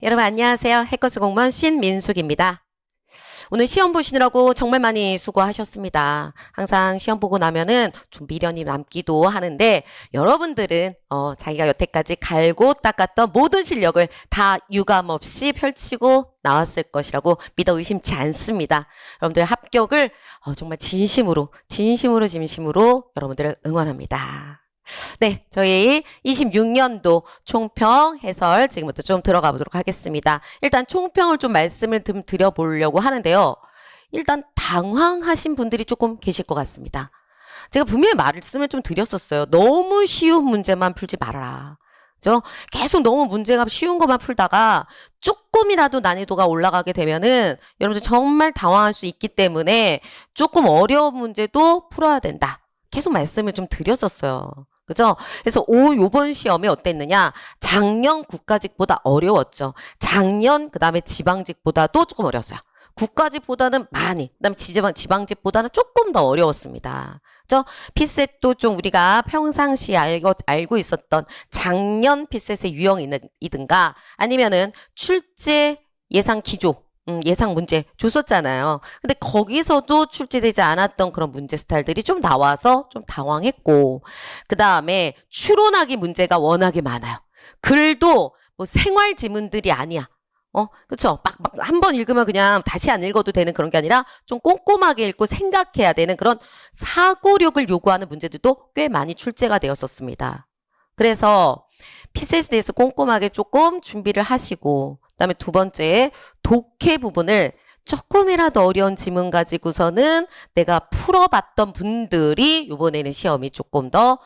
여러분 안녕하세요. 해커스 공무원 신민숙입니다. 오늘 시험 보시느라고 정말 많이 수고하셨습니다. 항상 시험 보고 나면은 좀 미련이 남기도 하는데 여러분들은 자기가 여태까지 갈고 닦았던 모든 실력을 다 유감없이 펼치고 나왔을 것이라고 믿어 의심치 않습니다. 여러분들 합격을 정말 진심으로 여러분들을 응원합니다. 네, 저희 26년도 총평 해설 지금부터 좀 들어가 보도록 하겠습니다. 일단 총평을 좀 말씀을 드려보려고 하는데요. 일단 당황하신 분들이 조금 계실 것 같습니다. 제가 분명히 말씀을 좀 드렸었어요. 너무 쉬운 문제만 풀지 말아라. 그죠? 계속 너무 문제가 쉬운 것만 풀다가 조금이라도 난이도가 올라가게 되면은 여러분들 정말 당황할 수 있기 때문에 조금 어려운 문제도 풀어야 된다. 계속 말씀을 좀 드렸었어요. 그죠? 그래서 요번 시험이 어땠느냐? 작년 국가직보다 어려웠죠. 작년 그다음에 지방직보다도 조금 어려웠어요. 국가직보다는 많이, 그다음에 지방직보다는 조금 더 어려웠습니다. 그죠? 피셋도 좀 우리가 평상시에 알고 있었던 작년 피셋의 유형이든가 아니면은 출제 예상 기조 예상 문제 줬었잖아요. 근데 거기서도 출제되지 않았던 그런 문제 스타일들이 좀 나와서 좀 당황했고, 그 다음에 추론하기 문제가 워낙에 많아요. 글도 뭐 생활 지문들이 아니야. 그쵸? 막 한 번 읽으면 그냥 다시 안 읽어도 되는 그런 게 아니라 좀 꼼꼼하게 읽고 생각해야 되는 그런 사고력을 요구하는 문제들도 꽤 많이 출제가 되었었습니다. 그래서 피셋에 대해서 꼼꼼하게 조금 준비를 하시고, 그다음에 두 번째 독해 부분을 조금이라도 어려운 지문 가지고서는 내가 풀어봤던 분들이 이번에는 시험이 조금 더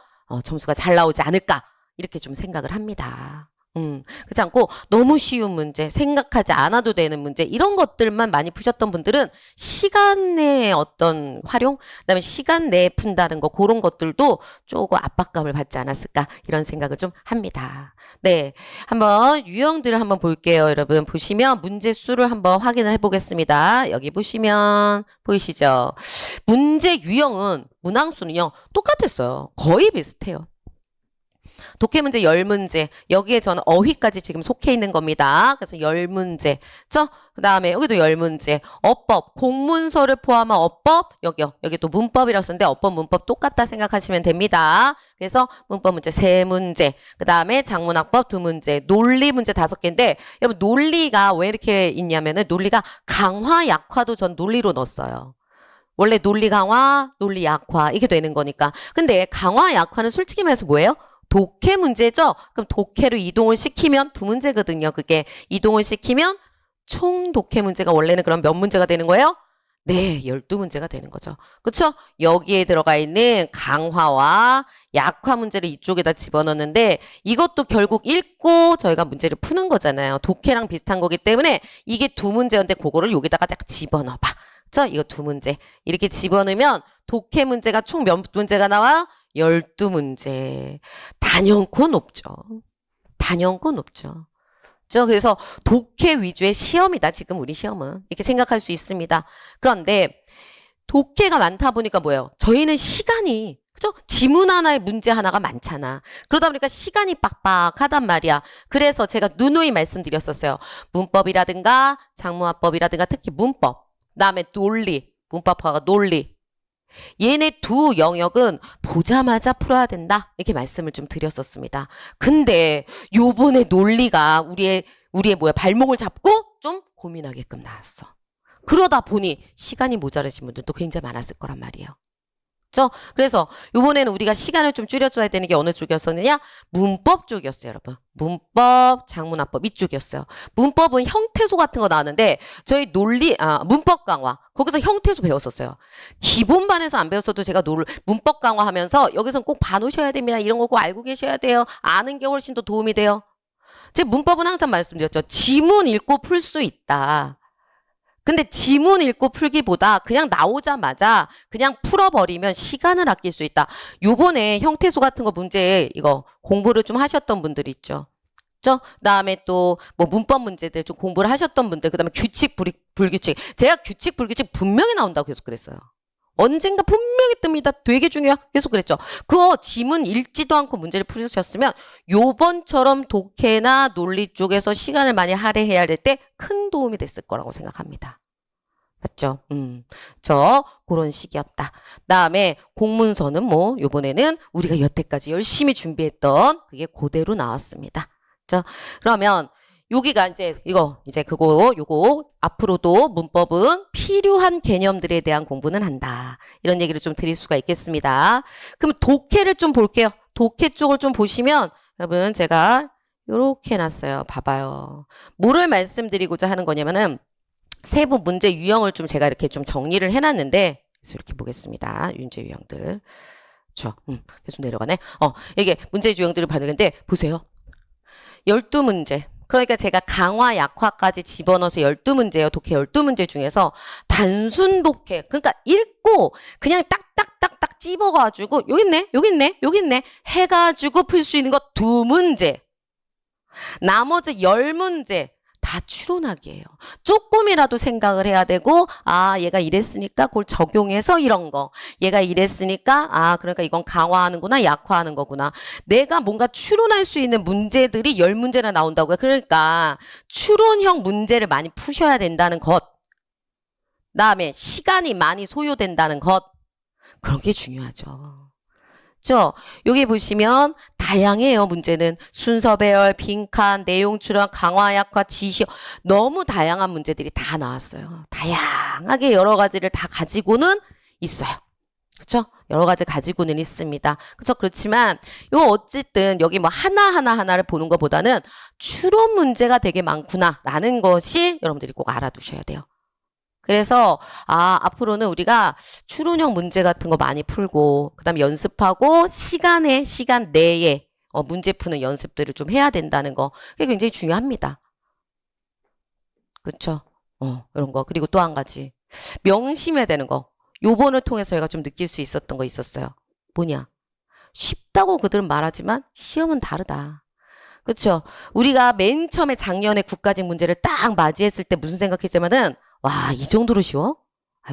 점수가 잘 나오지 않을까 이렇게 좀 생각을 합니다. 그렇지 않고 너무 쉬운 문제, 생각하지 않아도 되는 문제 이런 것들만 많이 푸셨던 분들은 시간 내의 어떤 활용, 그다음에 시간 내에 푼다는 거 그런 것들도 조금 압박감을 받지 않았을까 이런 생각을 좀 합니다. 네, 한번 유형들을 한번 볼게요. 여러분 보시면 문제 수를 한번 확인을 해보겠습니다. 여기 보시면 보이시죠? 문제 유형은 문항수는요 똑같았어요. 거의 비슷해요. 독해 문제 10문제. 여기에 저는 어휘까지 지금 속해 있는 겁니다. 그래서 10문제. 그 다음에 여기도 10문제. 어법, 공문서를 포함한 어법. 여기요. 여기 또 문법이라고 썼는데 어법, 문법 똑같다 생각하시면 됩니다. 그래서 문법 문제 3문제. 그 다음에 작문학법 2문제. 논리 문제 5개인데 여러분 논리가 왜 이렇게 있냐면은 논리가 강화, 약화도 전 논리로 넣었어요. 원래 논리 강화, 논리 약화 이게 되는 거니까. 근데 강화, 약화는 솔직히 말해서 뭐예요? 독해 문제죠? 그럼 독해로 이동을 시키면 2문제거든요. 그게 이동을 시키면 총 독해 문제가 원래는 그럼 몇 문제가 되는 거예요? 네, 12문제가 되는 거죠. 그렇죠? 여기에 들어가 있는 강화와 약화 문제를 이쪽에다 집어넣는데 이것도 결국 읽고 저희가 문제를 푸는 거잖아요. 독해랑 비슷한 거기 때문에 이게 2문제였는데 그거를 여기다가 딱 집어넣어봐. 그렇죠? 이거 2문제. 이렇게 집어넣으면 독해 문제가 총 몇 문제가 나와? 12문제. 단연코 높죠. 단연코 높죠. 그래서 독해 위주의 시험이다. 지금 우리 시험은. 이렇게 생각할 수 있습니다. 그런데 독해가 많다 보니까 뭐예요? 저희는 시간이 그죠? 지문 하나에 문제 하나가 많잖아. 그러다 보니까 시간이 빡빡하단 말이야. 그래서 제가 누누이 말씀드렸었어요. 문법이라든가 작문화법이라든가 특히 문법. 그다음에 논리. 문법화가 논리. 얘네 두 영역은 보자마자 풀어야 된다. 이렇게 말씀을 좀 드렸었습니다. 근데 요번에 논리가 우리의 발목을 잡고 좀 고민하게끔 나왔어. 그러다 보니 시간이 모자라신 분들도 굉장히 많았을 거란 말이에요. 그래서 이번에는 우리가 시간을 좀 줄여줘야 되는 게 어느 쪽이었었느냐? 문법 쪽이었어요, 여러분. 문법, 작문화법 이쪽이었어요. 문법은 형태소 같은 거 나왔는데 저희 문법 강화 거기서 형태소 배웠었어요. 기본반에서 안 배웠어도 제가 문법 강화하면서 여기서는 꼭 봐놓으셔야 됩니다. 이런 거 꼭 알고 계셔야 돼요. 아는 게 훨씬 더 도움이 돼요. 제 문법은 항상 말씀드렸죠. 지문 읽고 풀 수 있다. 근데 지문 읽고 풀기보다 그냥 나오자마자 그냥 풀어버리면 시간을 아낄 수 있다. 요번에 형태소 같은 거 문제 이거 공부를 좀 하셨던 분들 있죠. 그다음에 또 뭐 문법 문제들 좀 공부를 하셨던 분들 그다음에 규칙 불규칙 제가 규칙 불규칙 분명히 나온다고 계속 그랬어요. 언젠가 분명히 뜹니다. 되게 중요해요. 계속 그랬죠. 그거 지문 읽지도 않고 문제를 풀으셨으면 요번처럼 독해나 논리 쪽에서 시간을 많이 할애해야 될 때 큰 도움이 됐을 거라고 생각합니다. 맞죠? 그런 식이었다. 다음에 공문서는 뭐 요번에는 우리가 여태까지 열심히 준비했던 그게 그대로 나왔습니다. 그죠? 그러면 여기가 이제 요거 앞으로도 문법은 필요한 개념들에 대한 공부는 한다. 이런 얘기를 좀 드릴 수가 있겠습니다. 그럼 독해를 좀 볼게요. 독해 쪽을 좀 보시면 여러분 제가 요렇게 해놨어요. 봐봐요. 뭐를 말씀드리고자 하는 거냐면은 세부 문제 유형을 좀 제가 이렇게 좀 정리를 해놨는데 그래서 이렇게 보겠습니다. 문제 유형들. 계속 내려가네. 이게 문제 유형들을 봤는데 보세요. 12문제. 그러니까 제가 강화, 약화까지 집어넣어서 12문제예요. 독해 12문제 중에서 단순 독해. 그러니까 읽고 그냥 딱딱딱딱 찝어가지고 여기 있네, 여기 있네, 여기 있네 해가지고 풀 수 있는 거 2문제. 나머지 10문제 다 추론하기예요. 조금이라도 생각을 해야 되고 얘가 이랬으니까 그걸 적용해서 이런 거. 얘가 이랬으니까 그러니까 이건 강화하는구나 약화하는 거구나. 내가 뭔가 추론할 수 있는 문제들이 10문제나 나온다고요. 그러니까 추론형 문제를 많이 푸셔야 된다는 것. 그다음에 시간이 많이 소요된다는 것. 그런 게 중요하죠. 여기 보시면 다양해요. 문제는 순서 배열, 빈칸, 내용 추론, 강화, 약화, 지시 너무 다양한 문제들이 다 나왔어요. 다양하게 여러 가지를 다 가지고는 있어요. 그렇죠? 여러 가지 가지고는 있습니다. 그렇죠? 그렇지만 요 어쨌든 여기 뭐 하나를 보는 것보다는 추론 문제가 되게 많구나라는 것이 여러분들이 꼭 알아두셔야 돼요. 그래서 앞으로는 우리가 추론형 문제 같은 거 많이 풀고 그다음에 연습하고 시간 내에 문제 푸는 연습들을 좀 해야 된다는 거 그게 굉장히 중요합니다. 그렇죠? 이런 거. 그리고 또 한 가지 명심해야 되는 거. 요번을 통해서 저희가 좀 느낄 수 있었던 거 있었어요. 뭐냐? 쉽다고 그들은 말하지만 시험은 다르다. 그렇죠? 우리가 맨 처음에 작년에 국가직 문제를 딱 맞이했을 때 무슨 생각했냐면은 와, 이 정도로 쉬워?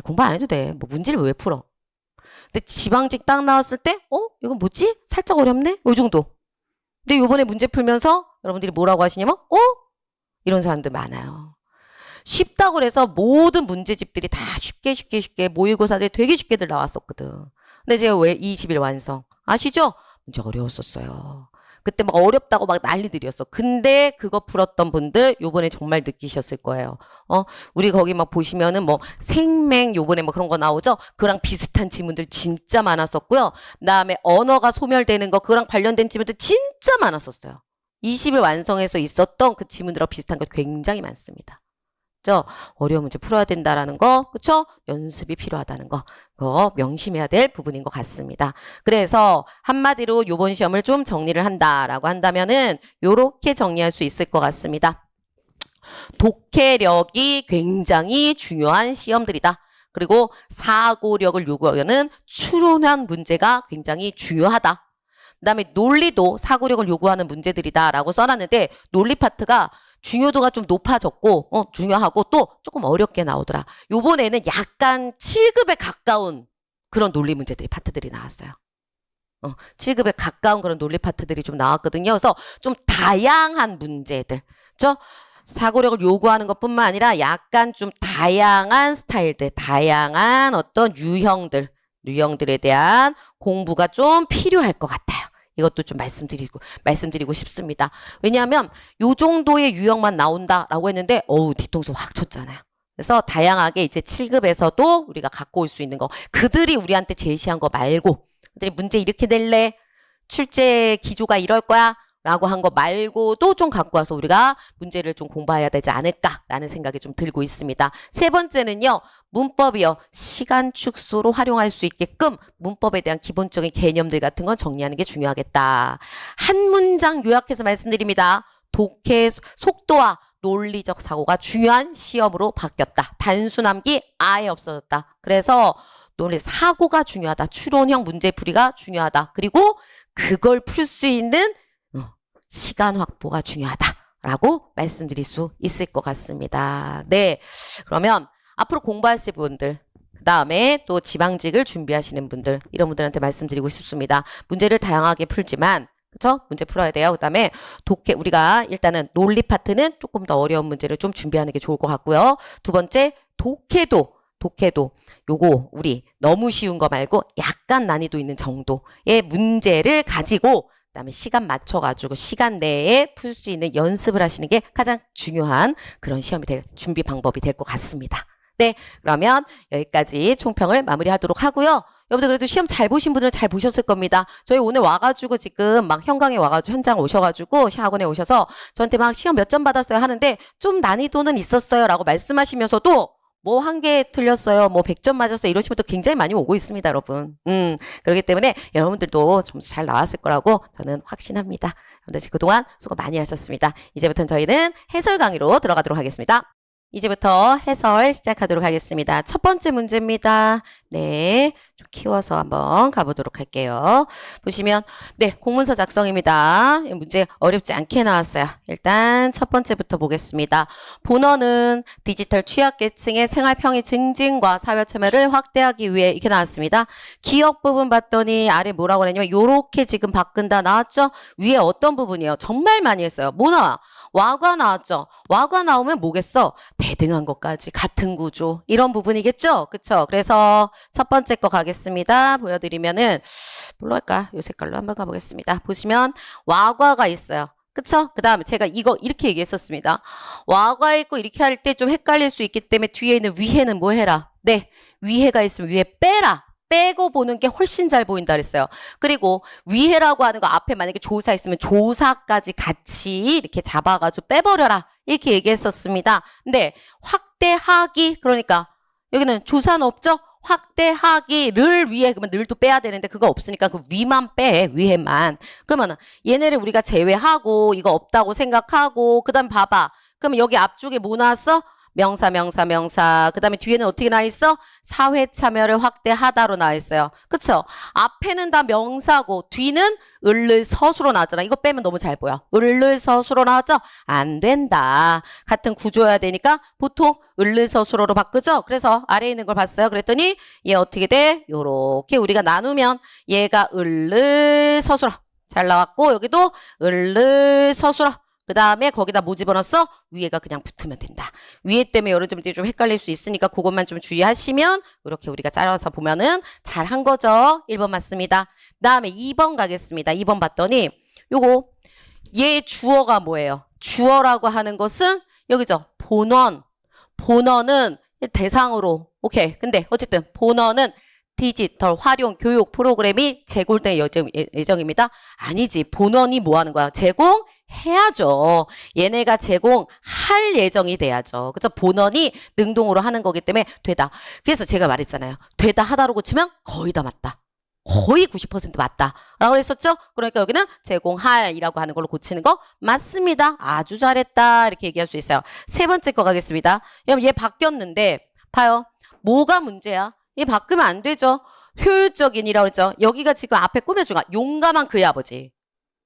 공부 안 해도 돼. 뭐 문제를 왜 풀어? 근데 지방직 딱 나왔을 때 이건 뭐지? 살짝 어렵네? 요 정도. 근데 요번에 문제 풀면서 여러분들이 뭐라고 하시냐면 이런 사람들 많아요. 쉽다고 그래서 모든 문제집들이 다 쉽게 모의고사들이 되게 쉽게들 나왔었거든. 근데 제가 왜 20일 완성? 아시죠? 문제 어려웠었어요. 그때 막 어렵다고 막 난리들이었어. 근데 그거 풀었던 분들 요번에 정말 느끼셨을 거예요. 우리 거기 막 보시면은 뭐 생맹 요번에 뭐 그런 거 나오죠? 그랑 비슷한 지문들 진짜 많았었고요. 그다음에 언어가 소멸되는 거 그랑 관련된 지문들 진짜 많았었어요. 20일 완성해서 있었던 그 지문들하고 비슷한 거 굉장히 많습니다. 그죠? 어려운 문제 풀어야 된다라는 거, 그쵸? 연습이 필요하다는 거, 그거 명심해야 될 부분인 것 같습니다. 그래서 한마디로 요번 시험을 좀 정리를 한다라고 한다면은 요렇게 정리할 수 있을 것 같습니다. 독해력이 굉장히 중요한 시험들이다. 그리고 사고력을 요구하는 추론한 문제가 굉장히 중요하다. 그다음에 논리도 사고력을 요구하는 문제들이다라고 써놨는데 논리 파트가 중요도가 좀 높아졌고 중요하고 또 조금 어렵게 나오더라. 요번에는 약간 7급에 가까운 그런 논리 문제들이 파트들이 나왔어요. 7급에 가까운 그런 논리 파트들이 좀 나왔거든요. 그래서 좀 다양한 문제들. 그렇죠? 사고력을 요구하는 것뿐만 아니라 약간 좀 다양한 스타일들, 다양한 어떤 유형들에 대한 공부가 좀 필요할 것 같아요. 이것도 좀 말씀드리고 싶습니다. 왜냐하면 요 정도의 유형만 나온다라고 했는데 뒤통수 확 쳤잖아요. 그래서 다양하게 이제 7급에서도 우리가 갖고 올 수 있는 거 그들이 우리한테 제시한 거 말고 그들이 문제 이렇게 낼래? 출제 기조가 이럴 거야? 라고 한 거 말고도 좀 갖고 와서 우리가 문제를 좀 공부해야 되지 않을까라는 생각이 좀 들고 있습니다. 세 번째는요. 문법이요. 시간 축소로 활용할 수 있게끔 문법에 대한 기본적인 개념들 같은 건 정리하는 게 중요하겠다. 한 문장 요약해서 말씀드립니다. 독해 속도와 논리적 사고가 중요한 시험으로 바뀌었다. 단순함기 아예 없어졌다. 그래서 논리 사고가 중요하다. 추론형 문제풀이가 중요하다. 그리고 그걸 풀 수 있는 시간 확보가 중요하다라고 말씀드릴 수 있을 것 같습니다. 네, 그러면 앞으로 공부하실 분들 그 다음에 또 지방직을 준비하시는 분들, 이런 분들한테 말씀드리고 싶습니다. 문제를 다양하게 풀지만, 그쵸? 문제 풀어야 돼요. 그 다음에 독해, 우리가 일단은 논리 파트는 조금 더 어려운 문제를 좀 준비하는 게 좋을 것 같고요. 두 번째, 독해도 요거 우리 너무 쉬운 거 말고 약간 난이도 있는 정도의 문제를 가지고 그다음에 시간 맞춰가지고 시간 내에 풀 수 있는 연습을 하시는 게 가장 중요한 그런 준비 방법이 될 것 같습니다. 네, 그러면 여기까지 총평을 마무리하도록 하고요. 여러분들 그래도 시험 잘 보신 분들은 잘 보셨을 겁니다. 저희 오늘 와가지고 지금 막 현강에 와가지고 현장 오셔가지고 학원에 오셔서 저한테 막 시험 몇 점 받았어요 하는데 좀 난이도는 있었어요 라고 말씀하시면서도 뭐 한 개 틀렸어요. 뭐 100점 맞았어요. 이러신 분도 굉장히 많이 오고 있습니다, 여러분. 그렇기 때문에 여러분들도 점수 잘 나왔을 거라고 저는 확신합니다. 여러분들 그동안 수고 많이 하셨습니다. 이제부터는 저희는 해설 강의로 들어가도록 하겠습니다. 이제부터 해설 시작하도록 하겠습니다. 첫 번째 문제입니다. 네, 좀 키워서 한번 가보도록 할게요. 보시면 네, 공문서 작성입니다. 문제 어렵지 않게 나왔어요. 일단 첫 번째부터 보겠습니다. 본원은 디지털 취약계층의 생활평의 증진과 사회 참여를 확대하기 위해 이렇게 나왔습니다. 기억 부분 봤더니 아래 뭐라고 그랬냐면 요렇게 지금 바꾼다 나왔죠? 위에 어떤 부분이에요? 정말 많이 했어요. 뭐 나와? 와가 나왔죠. 와가 나오면 뭐겠어? 대등한 것까지 같은 구조 이런 부분이겠죠. 그쵸? 그래서 첫 번째 거 가겠습니다. 보여드리면은 뭘로 할까? 요 색깔로 한번 가보겠습니다. 보시면 와과가 있어요. 그쵸? 그 다음에 제가 이거 이렇게 얘기했었습니다. 와가 있고 이렇게 할 때 좀 헷갈릴 수 있기 때문에 뒤에 있는 위해는 뭐 해라? 네, 위해가 있으면 위에 빼라. 빼고 보는 게 훨씬 잘 보인다 그랬어요. 그리고 위해라고 하는 거 앞에 만약에 조사 있으면 조사까지 같이 이렇게 잡아가지고 빼버려라. 이렇게 얘기했었습니다. 근데 확대하기 그러니까 여기는 조사는 없죠? 확대하기를 위해 그러면 늘도 빼야 되는데 그거 없으니까 그 위만 빼. 위에만. 그러면은 얘네를 우리가 제외하고 이거 없다고 생각하고 그다음 봐봐. 그러면 여기 앞쪽에 뭐 나왔어? 명사. 그 다음에 뒤에는 어떻게 나와 있어? 사회 참여를 확대하다로 나와 있어요. 그쵸? 앞에는 다 명사고 뒤는 을을서수로 나왔잖아. 이거 빼면 너무 잘 보여. 을을서수로 나왔죠? 안 된다. 같은 구조여야 되니까 보통 을을서수로로 바꾸죠? 그래서 아래에 있는 걸 봤어요. 그랬더니 얘 어떻게 돼? 요렇게 우리가 나누면 얘가 을을서수로 잘 나왔고 여기도 을을서수로 그 다음에 거기다 뭐 집어넣었어? 위에가 그냥 붙으면 된다. 위에 때문에 여러분들이 좀 헷갈릴 수 있으니까 그것만 좀 주의하시면 이렇게 우리가 짜려서 보면은 잘 한 거죠. 1번 맞습니다. 그 다음에 2번 가겠습니다. 2번 봤더니 요거 얘 주어가 뭐예요? 주어라고 하는 것은 여기죠. 본원은 대상으로 오케이. 근데 어쨌든 본원은 디지털 활용 교육 프로그램이 제공될 예정입니다. 아니지. 본원이 뭐 하는 거야? 제공해야죠. 얘네가 제공할 예정이 돼야죠. 그죠? 본원이 능동으로 하는 거기 때문에 되다. 그래서 제가 말했잖아요. 되다 하다로 고치면 거의 다 맞다. 거의 90% 맞다. 라고 했었죠? 그러니까 여기는 제공할이라고 하는 걸로 고치는 거 맞습니다. 아주 잘했다. 이렇게 얘기할 수 있어요. 세 번째 거 가겠습니다. 여러분 얘 바뀌었는데 봐요. 뭐가 문제야? 얘 바꾸면 안 되죠. 효율적인이라고 했죠. 여기가 지금 앞에 꾸며준 거 용감한 그의 아버지.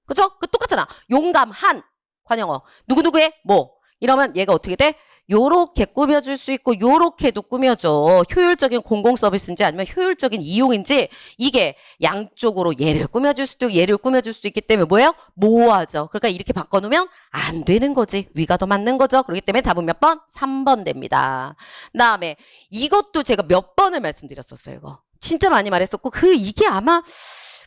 그죠? 그 똑같잖아. 용감한 관용어. 누구누구의 뭐. 이러면 얘가 어떻게 돼? 요렇게 꾸며줄 수 있고 요렇게도 꾸며줘. 효율적인 공공 서비스인지 아니면 효율적인 이용인지 이게 양쪽으로 얘를 꾸며줄 수도 있고 얘를 꾸며줄 수도 있기 때문에 뭐예요? 모호하죠. 그러니까 이렇게 바꿔놓으면 안 되는 거지. 위가 더 맞는 거죠. 그렇기 때문에 답은 몇 번? 3번 됩니다. 그다음에 이것도 제가 몇 번을 말씀드렸었어요. 이거 진짜 많이 말했었고 이게 아마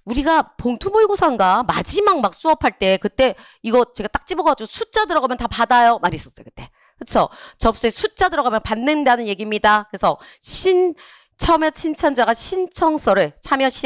우리가 봉투 모의고사인가 마지막 막 수업할 때 그때 이거 제가 딱 집어가지고 숫자 들어가면 다 받아요 말이 있었어요 그때. 그쵸? 접수에 숫자 들어가면 받는다는 얘기입니다. 그래서 참여 신청자가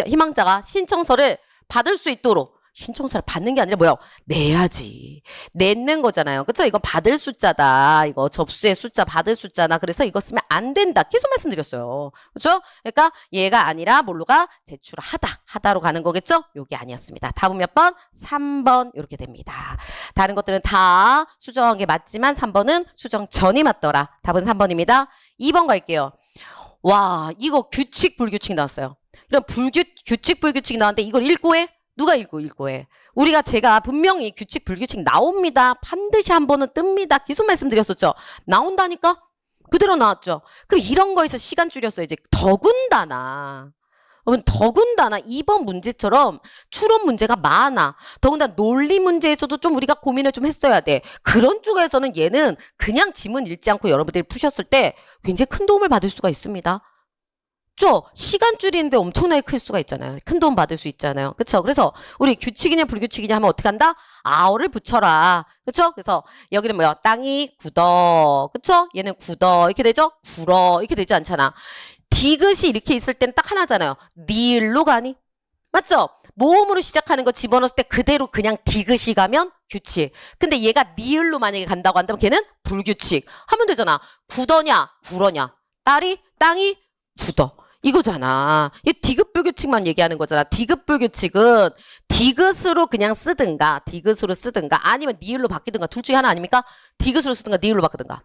희망자가 신청서를 받을 수 있도록 신청서를 받는 게 아니라 뭐야? 내야지. 내는 거잖아요. 그쵸? 이건 받을 숫자다. 이거 접수의 숫자, 받을 숫자나. 그래서 이거 쓰면 안 된다. 계속 말씀드렸어요. 그쵸? 그러니까 얘가 아니라 뭘로가 제출하다. 하다로 가는 거겠죠? 요게 아니었습니다. 답은 몇 번? 3번 이렇게 됩니다. 다른 것들은 다 수정한 게 맞지만 3번은 수정 전이 맞더라. 답은 3번입니다. 2번 갈게요. 와, 이거 규칙, 불규칙 나왔어요. 이런 규칙, 불규칙 나왔는데 이걸 읽고 해? 누가 읽고 해? 제가 분명히 규칙, 불규칙 나옵니다. 반드시 한 번은 뜹니다. 계속 말씀드렸었죠. 나온다니까? 그대로 나왔죠. 그럼 이런 거에서 시간 줄였어요. 이제 더군다나 이번 문제처럼 추론 문제가 많아. 더군다나 논리 문제에서도 좀 우리가 고민을 좀 했어야 돼. 그런 쪽에서는 얘는 그냥 지문 읽지 않고 여러분들이 푸셨을 때 굉장히 큰 도움을 받을 수가 있습니다. 시간 줄이는데 엄청나게 클 수가 있잖아요. 큰 도움 받을 수 있잖아요. 그쵸? 그래서 우리 규칙이냐 불규칙이냐 하면 어떻게 한다? 아어를 붙여라. 그쵸? 그래서 여기는 뭐야? 땅이 굳어. 그쵸? 얘는 굳어. 이렇게 되죠? 굴어. 이렇게 되지 않잖아. 디귿이 이렇게 있을 땐 딱 하나잖아요. 니을로 가니? 맞죠? 모음으로 시작하는 거 집어넣었을 때 그대로 그냥 디귿이 가면 규칙. 근데 얘가 니을로 만약에 간다고 한다면 걔는 불규칙. 하면 되잖아. 굳어냐? 굴어냐? 땅이 굳어. 이거잖아. 이 디귿불규칙만 얘기하는 거잖아. 디귿불규칙은 디귿으로 그냥 쓰든가 아니면 니을로 바뀌든가 둘 중에 하나 아닙니까? 디귿으로 쓰든가 니을로 바꾸든가.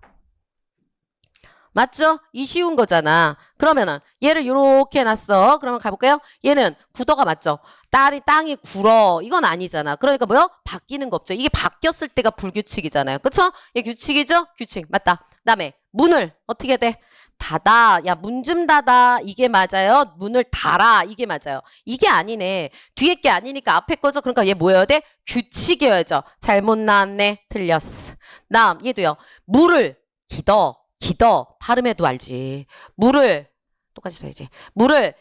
맞죠? 이 쉬운 거잖아. 그러면은 얘를 이렇게 해놨어. 그러면 가볼까요? 얘는 굳어가 맞죠? 땅이 굴어. 이건 아니잖아. 그러니까 뭐요? 바뀌는 거 없죠. 이게 바뀌었을 때가 불규칙이잖아요. 그쵸? 얘 규칙이죠? 규칙. 맞다. 그다음에 문을 어떻게 해야 돼? 닫아. 야, 문 좀 닫아. 이게 맞아요? 문을 닫아. 이게 맞아요. 이게 아니네. 뒤에 게 아니니까 앞에 거죠. 그러니까 얘 뭐여야 돼? 규칙이어야죠. 잘못 나왔네. 틀렸어. 다음 얘도요. 물을 기더. 발음해도 알지. 물을 똑같이 써야지. 물을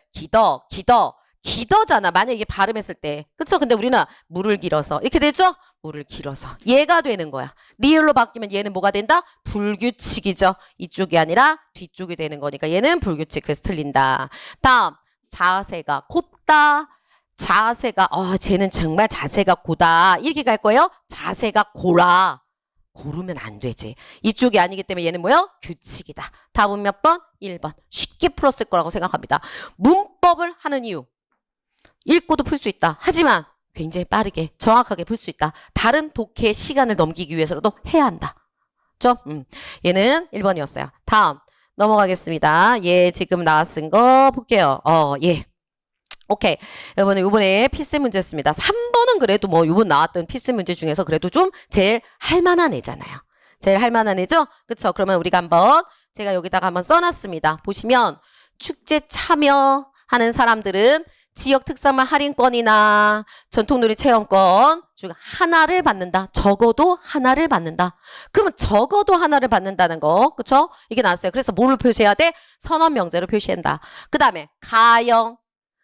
기더잖아. 만약에 이게 발음했을 때. 그쵸? 근데 우리는 물을 길어서 이렇게 되죠? 물을 길어서. 얘가 되는 거야. 리을로 바뀌면 얘는 뭐가 된다? 불규칙이죠. 이쪽이 아니라 뒤쪽이 되는 거니까 얘는 불규칙. 그래서 틀린다. 다음 자세가 곧다. 쟤는 정말 자세가 고다. 이렇게 갈 거예요. 자세가 고라. 고르면 안 되지. 이쪽이 아니기 때문에 얘는 뭐요? 규칙이다. 답은 몇 번? 1번. 쉽게 풀었을 거라고 생각합니다. 문법을 하는 이유. 읽고도 풀 수 있다. 하지만 굉장히 빠르게 정확하게 풀 수 있다. 다른 독해의 시간을 넘기기 위해서라도 해야 한다. 그죠? 얘는 1번이었어요. 다음 넘어가겠습니다. 얘 지금 나왔은 거 볼게요. 얘. 오케이. 이번에 필수 문제였습니다. 3번은 그래도 뭐 이번 나왔던 필수 문제 중에서 그래도 좀 제일 할만한 애잖아요. 제일 할만한 애죠? 그쵸? 그러면 우리가 제가 여기다가 한번 써놨습니다. 보시면 축제 참여하는 사람들은 지역 특산물 할인권이나 전통놀이 체험권 중 하나를 받는다. 적어도 하나를 받는다. 그러면 적어도 하나를 받는다는 거. 그쵸? 이게 나왔어요. 그래서 뭐를 표시해야 돼? 선언명제로 표시한다. 그 다음에 가영.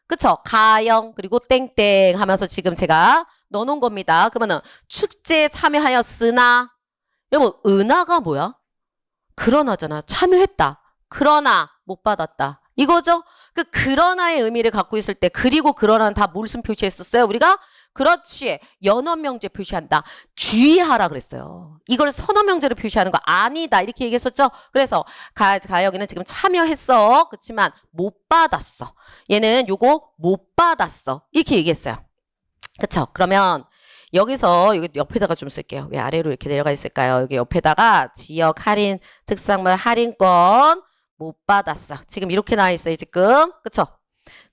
그쵸? 가영 그리고 땡땡 하면서 지금 제가 넣어놓은 겁니다. 그러면은 축제에 참여하였으나 여러분 은하가 뭐야? 그러나잖아. 참여했다. 그러나 못 받았다. 이거죠? 그러나의 의미를 갖고 있을 때 그리고 그러나는 다 무슨 표시했었어요? 우리가? 그렇지. 연언명제 표시한다. 주의하라 그랬어요. 이걸 선언명제로 표시하는 거 아니다. 이렇게 얘기했었죠? 그래서 가영이는 지금 참여했어. 그렇지만 못 받았어. 얘는 요거 못 받았어. 이렇게 얘기했어요. 그쵸? 그러면 여기서 여기 옆에다가 좀 쓸게요. 왜 아래로 이렇게 내려가 있을까요? 여기 옆에다가 지역 할인 특산물 할인권 못 받았어. 지금 이렇게 나와 있어요. 지금. 그쵸?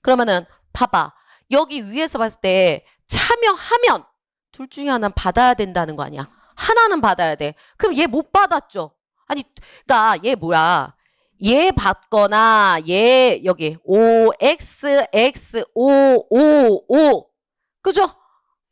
그러면은 봐봐. 여기 위에서 봤을 때 참여하면 둘 중에 하나는 받아야 된다는 거 아니야. 하나는 받아야 돼. 그럼 얘 못 받았죠. 아니 그러니까 얘 뭐야. 얘 받거나 얘 여기 OXXOOO 그죠?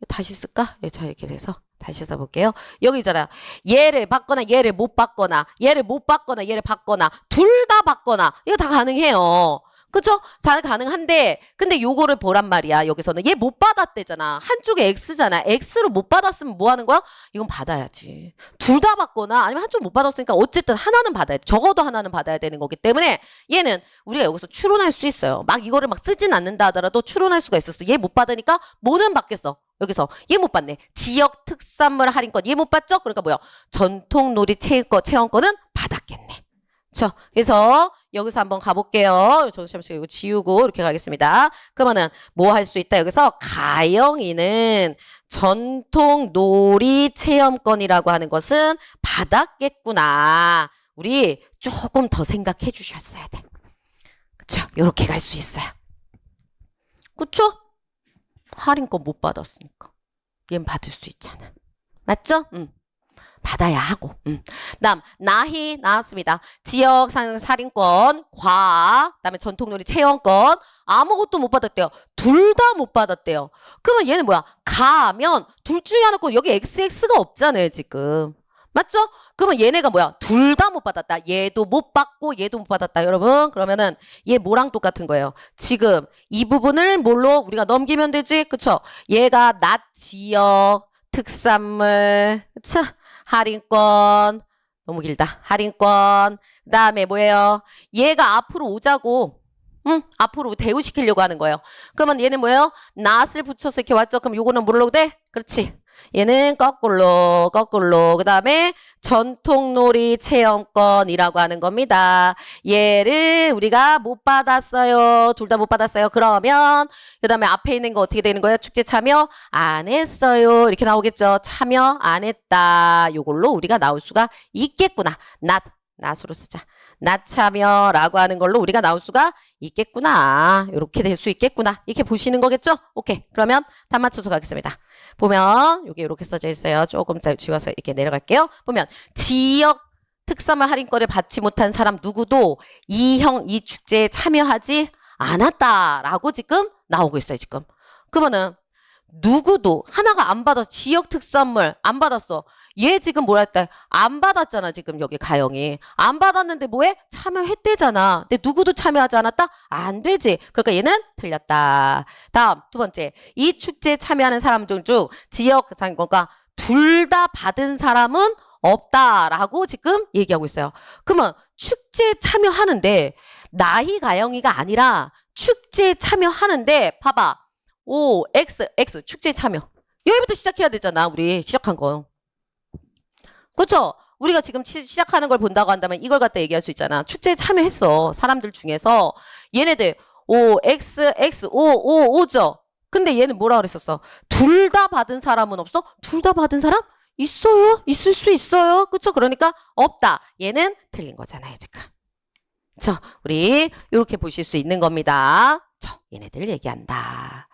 다시 쓸까? 자 이렇게 돼서 다시 써볼게요. 여기 있잖아요. 얘를 받거나 얘를 못 받거나 얘를 못 받거나 얘를 받거나 둘 다 받거나 이거 다 가능해요. 그쵸? 잘 가능한데 근데 요거를 보란 말이야. 여기서는 얘 못 받았대잖아. 한쪽에 X잖아. X로 못 받았으면 뭐 하는 거야? 이건 받아야지. 둘 다 받거나 아니면 한쪽 못 받았으니까 어쨌든 하나는 받아야 돼. 적어도 하나는 받아야 되는 거기 때문에 얘는 우리가 여기서 추론할 수 있어요. 막 이거를 막 쓰진 않는다 하더라도 추론할 수가 있었어. 얘 못 받으니까 뭐는 받겠어. 여기서 얘 못 받네. 지역 특산물 할인권 얘 못 받죠? 그러니까 뭐야? 전통놀이 체험권은 받았겠네. 그렇죠? 그래서 여기서 한번 가볼게요. 저도 잠시 이거 지우고 이렇게 가겠습니다. 그러면은 뭐 할 수 있다? 여기서 가영이는 전통놀이 체험권이라고 하는 것은 받았겠구나. 우리 조금 더 생각해 주셨어야 돼. 그렇죠? 이렇게 갈 수 있어요. 그렇죠? 할인권 못 받았으니까. 얘는 받을 수 있잖아. 맞죠? 받아야 하고. 다음 나희 나왔습니다. 지역 살인권, 과학, 그다음에 전통놀이 체험권 아무것도 못 받았대요. 둘 다 못 받았대요. 그러면 얘는 뭐야? 가면 둘 중에 하나 거 여기 XX가 없잖아요, 지금. 맞죠? 그러면 얘네가 뭐야? 둘 다 못 받았다. 얘도 못 받고 얘도 못 받았다. 여러분 그러면은 얘 뭐랑 똑같은 거예요? 지금 이 부분을 뭘로 우리가 넘기면 되지? 그쵸? 얘가 낮 지역 특산물 그쵸? 할인권 너무 길다. 할인권 그다음에 뭐예요? 얘가 앞으로 오자고 앞으로 대우시키려고 하는 거예요. 그러면 얘는 뭐예요? 낫을 붙여서 이렇게 왔죠? 그럼 요거는 뭘로 돼? 그렇지. 얘는 거꾸로 그 다음에 전통놀이 체험권이라고 하는 겁니다. 얘를 우리가 못 받았어요. 둘 다 못 받았어요. 그러면 그 다음에 앞에 있는 거 어떻게 되는 거예요? 축제 참여 안 했어요. 이렇게 나오겠죠. 참여 안 했다. 요걸로 우리가 나올 수가 있겠구나. 낫으로 쓰자. 나참여라고 하는 걸로 우리가 나올 수가 있겠구나. 이렇게 될 수 있겠구나. 이렇게 보시는 거겠죠? 오케이. 그러면 답 맞춰서 가겠습니다. 보면 여기 이렇게 써져 있어요. 조금 더 지워서 이렇게 내려갈게요. 보면 지역 특산물 할인권을 받지 못한 사람 누구도 이 축제에 참여하지 않았다라고 지금 나오고 있어요. 지금. 그러면은 누구도 하나가 안 받았어. 지역 특산물 안 받았어. 얘 지금 뭐라 했다. 안 받았잖아. 지금 여기 가영이. 안 받았는데 뭐해? 참여했대잖아. 근데 누구도 참여하지 않았다? 안 되지. 그러니까 얘는 틀렸다. 다음 두 번째. 이 축제에 참여하는 사람들 중 지역 상권과 둘 다 받은 사람은 없다라고 지금 얘기하고 있어요. 그러면 축제에 참여하는데 나희 가영이가 아니라 축제에 참여하는데 봐봐. 오, X 축제 참여. 여기부터 시작해야 되잖아. 우리 시작한 거. 그렇죠? 우리가 지금 시작하는 걸 본다고 한다면 이걸 갖다 얘기할 수 있잖아. 축제에 참여했어. 사람들 중에서 얘네들 O, X, O죠. 근데 얘는 뭐라 그랬었어? 둘 다 받은 사람은 없어? 둘 다 받은 사람? 있어요. 있을 수 있어요. 그렇죠? 그러니까 없다. 얘는 틀린 거잖아요. 지금. 우리 이렇게 보실 수 있는 겁니다. 얘네들 얘기한다.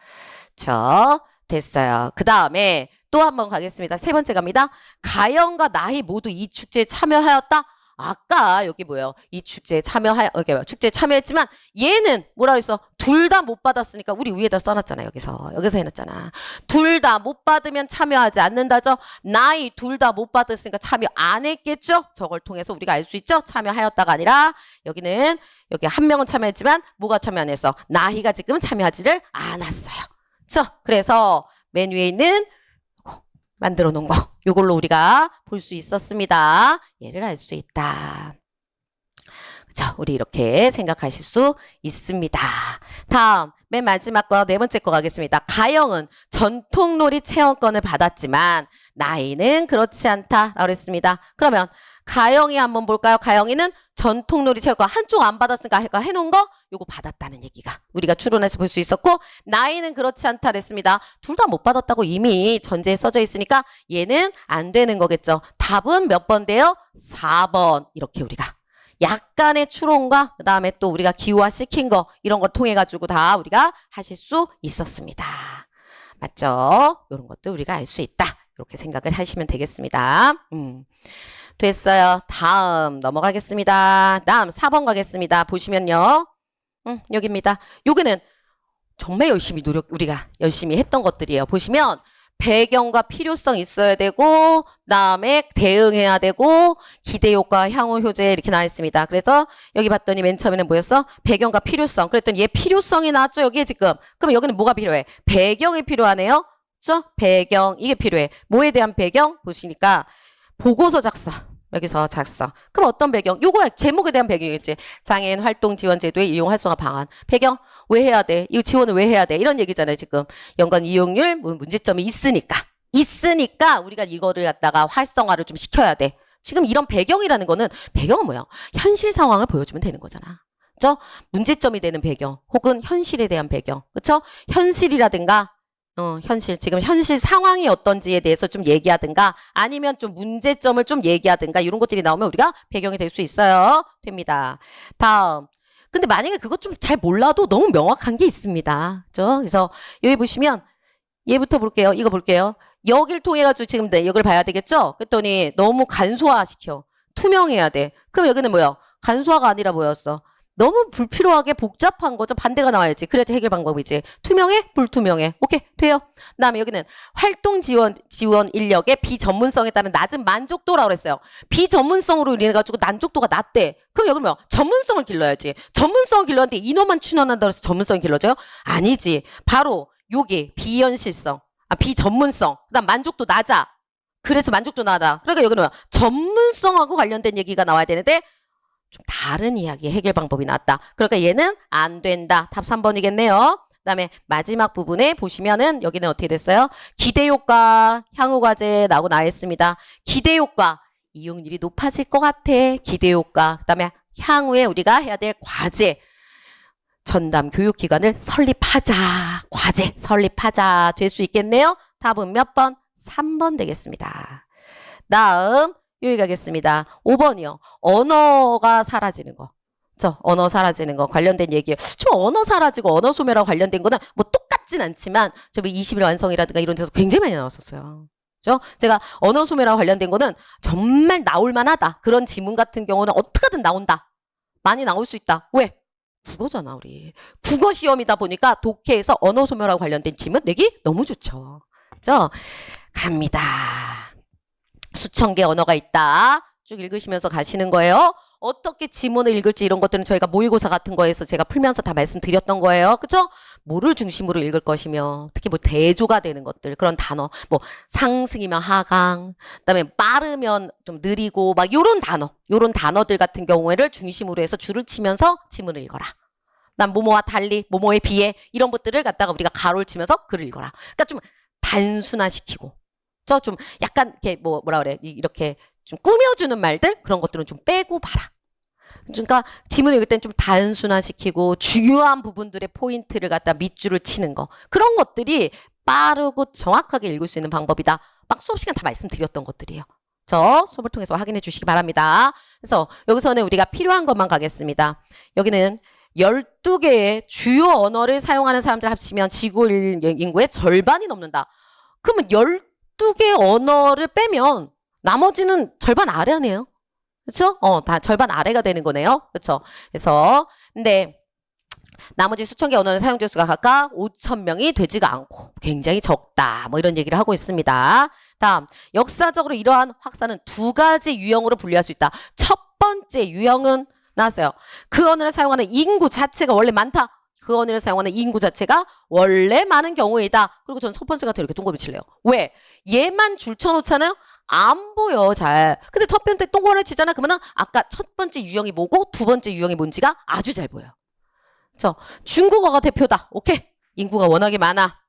됐어요. 그 다음에 또 한 번 가겠습니다. 세 번째 갑니다. 가영과 나희 모두 이 축제에 참여하였다. 아까 여기 뭐예요? 이 축제에 축제에 참여했지만 얘는 뭐라 그랬어? 둘 다 못 받았으니까 우리 위에다 써놨잖아. 여기서 해놨잖아. 둘 다 못 받으면 참여하지 않는다죠. 나희 둘 다 못 받았으니까 참여 안 했겠죠. 저걸 통해서 우리가 알 수 있죠. 참여하였다가 아니라 여기는 여기 한 명은 참여했지만 뭐가 참여 안 했어? 나희가 지금 참여하지를 않았어요. 그래서 맨 위에 있는 만들어 놓은 거 요걸로 우리가 볼 수 있었습니다. 얘를 알 수 있다. 우리 이렇게 생각하실 수 있습니다. 다음 맨 마지막 거 네 번째 거 가겠습니다. 가영은 전통놀이 체험권을 받았지만 나이는 그렇지 않다라고 했습니다. 그러면 가영이 한번 볼까요? 가영이는 전통놀이 체육관 한쪽 안 받았으니까 해놓은 거 요거 받았다는 얘기가 우리가 추론해서 볼 수 있었고 나이는 그렇지 않다 그랬습니다. 둘 다 못 받았다고 이미 전제에 써져 있으니까 얘는 안 되는 거겠죠. 답은 몇 번 돼요? 4번 이렇게 우리가 약간의 추론과 그 다음에 또 우리가 기호화시킨 거 이런 걸 통해 가지고 다 우리가 하실 수 있었습니다. 맞죠? 이런 것도 우리가 알 수 있다. 이렇게 생각을 하시면 되겠습니다. 됐어요. 다음 넘어가겠습니다. 다음 4번 가겠습니다. 보시면요. 여기입니다. 여기는 정말 우리가 열심히 했던 것들이에요. 보시면 배경과 필요성 있어야 되고 그다음에 대응해야 되고 기대효과, 향후효제 이렇게 나와 있습니다. 그래서 여기 봤더니 맨 처음에는 뭐였어? 배경과 필요성. 그랬더니 얘 필요성이 나왔죠. 여기에 지금. 그럼 여기는 뭐가 필요해? 배경이 필요하네요. 그렇죠? 배경 이게 필요해. 뭐에 대한 배경? 보시니까 보고서 작성. 여기서 작성. 그럼 어떤 배경? 요거 제목에 대한 배경이겠지. 장애인 활동 지원 제도의 이용 활성화 방안. 배경 왜 해야 돼? 이거 지원을 왜 해야 돼? 이런 얘기잖아요. 지금 연관 이용률 문제점이 있으니까 우리가 이거를 갖다가 활성화를 좀 시켜야 돼. 지금 이런 배경이라는 거는 배경은 뭐야? 현실 상황을 보여주면 되는 거잖아. 그렇죠? 문제점이 되는 배경 혹은 현실에 대한 배경. 그렇죠? 현실이라든가 지금 현실 상황이 어떤지에 대해서 좀 얘기하든가 아니면 좀 문제점을 좀 얘기하든가 이런 것들이 나오면 우리가 배경이 될 수 있어요. 됩니다. 다음. 근데 만약에 그것 좀 잘 몰라도 너무 명확한 게 있습니다. 그죠? 그래서 여기 보시면 얘부터 볼게요. 이거 볼게요. 여길 통해 가지고 지금 여기를 봐야 되겠죠? 그랬더니 너무 간소화시켜. 투명해야 돼. 그럼 여기는 뭐야? 간소화가 아니라 뭐였어? 너무 불필요하게 복잡한 거죠. 반대가 나와야지. 그래야지 해결 방법이지. 투명해? 불투명해. 오케이. 돼요. 그다음에 여기는 활동 지원 인력의 비전문성에 따른 낮은 만족도라고 그랬어요. 비전문성으로 인해 가지고 만족도가 낮대. 그럼 여기 뭐야? 전문성을 길러야지. 전문성을 길렀는데 인원만 충원한다고 해서 전문성이 길러져요? 아니지. 바로 여기 비현실성, 비전문성. 그다음 만족도 낮아. 그래서 만족도 낮아. 그러니까 여기는 뭐야? 전문성하고 관련된 얘기가 나와야 되는데 좀 다른 이야기 해결 방법이 나왔다. 그러니까 얘는 안 된다. 답 3번이겠네요. 그다음에 마지막 부분에 보시면은 여기는 어떻게 됐어요? 기대효과, 향후과제라고 나와 있습니다. 기대효과, 이용률이 높아질 것 같아. 기대효과. 그다음에 향후에 우리가 해야 될 과제. 전담 교육기관을 설립하자. 과제 설립하자. 될 수 있겠네요. 답은 몇 번? 3번 되겠습니다. 다음 여기 가겠습니다. 5번이요. 언어가 사라지는 거. 언어 사라지는 거 관련된 얘기예요. 좀 언어 사라지고 언어 소멸하고 관련된 거는 뭐 똑같진 않지만 저기 20일 완성이라든가 이런 데서 굉장히 많이 나왔었어요. 그죠? 제가 언어 소멸하고 관련된 거는 정말 나올 만하다. 그런 지문 같은 경우는 어떻게든 나온다. 많이 나올 수 있다. 왜? 국어잖아, 우리. 국어 시험이다 보니까 독해에서 언어 소멸하고 관련된 지문 내기 너무 좋죠. 그죠? 갑니다. 수천 개 언어가 있다. 쭉 읽으시면서 가시는 거예요. 어떻게 지문을 읽을지 이런 것들은 저희가 모의고사 같은 거에서 제가 풀면서 다 말씀드렸던 거예요. 그죠? 뭐를 중심으로 읽을 것이며 특히 뭐 대조가 되는 것들 그런 단어 뭐 상승이면 하강 그다음에 빠르면 좀 느리고 막 요런 단어들 같은 경우를 중심으로 해서 줄을 치면서 지문을 읽어라. 난 뭐뭐와 달리 뭐뭐에 비해 이런 것들을 갖다가 우리가 가로를 치면서 글을 읽어라. 그러니까 좀 단순화시키고 좀 약간 이렇게 뭐라 그래 이렇게 좀 꾸며주는 말들 그런 것들은 좀 빼고 봐라. 그러니까 지문을 읽을 땐 좀 단순화시키고 중요한 부분들의 포인트를 갖다 밑줄을 치는 거 그런 것들이 빠르고 정확하게 읽을 수 있는 방법이다. 막 수업 시간 다 말씀드렸던 것들이에요. 수업을 통해서 확인해 주시기 바랍니다. 그래서 여기서는 우리가 필요한 것만 가겠습니다. 여기는 12개의 주요 언어를 사용하는 사람들 합치면 지구 인구의 절반이 넘는다. 그러면 12개 언어를 빼면 나머지는 절반 아래네요. 그렇죠? 다 절반 아래가 되는 거네요. 그렇죠? 그래서 근데 나머지 수천 개 언어는 사용자 수가 각각 5,000명이 되지가 않고 굉장히 적다. 뭐 이런 얘기를 하고 있습니다. 다음, 역사적으로 이러한 확산은 두 가지 유형으로 분류할 수 있다. 첫 번째 유형은 나왔어요. 그 언어를 사용하는 인구 자체가 원래 많다. 그 언어를 사용하는 인구 자체가 원래 많은 경우이다. 그리고 저는 첫 번째 같은 이렇게 동그라미 칠래요. 왜? 얘만 줄 쳐놓잖아요. 안 보여 잘. 근데 첫 번째 동그라미 치잖아. 그러면은 아까 첫 번째 유형이 뭐고 두 번째 유형이 뭔지가 아주 잘 보여요. 중국어가 대표다. 오케이. 인구가 워낙에 많아.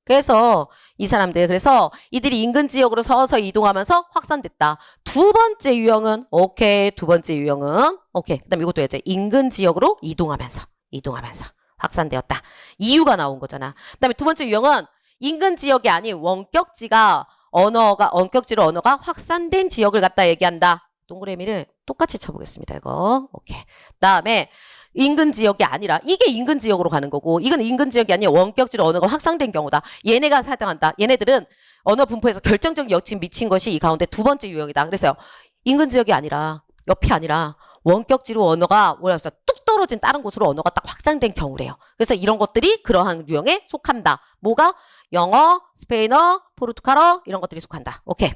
그래서 이 사람들 그래서 이들이 인근 지역으로 서서히 이동하면서 확산됐다. 두 번째 유형은 오케이. 두 번째 유형은 오케이. 그다음 이것도 해야지. 인근 지역으로 이동하면서 확산되었다. 이유가 나온 거잖아. 그다음에 두 번째 유형은 인근 지역이 아닌 원격지로 언어가 확산된 지역을 갖다 얘기한다. 동그라미를 똑같이 쳐보겠습니다. 이거 오케이. 그다음에 인근 지역이 아니라 이게 인근 지역으로 가는 거고 이건 인근 지역이 아니라 원격지로 언어가 확산된 경우다. 얘네가 사용한다. 얘네들은 언어 분포에서 결정적 영향을 미친 것이 이 가운데 두 번째 유형이다. 그래서 인근 지역이 아니라 옆이 아니라 원격지로 언어가 뚝 떨어진 다른 곳으로 언어가 딱 확장된 경우래요. 그래서 이런 것들이 그러한 유형에 속한다. 뭐가? 영어, 스페인어, 포르투갈어 이런 것들이 속한다. 오케이.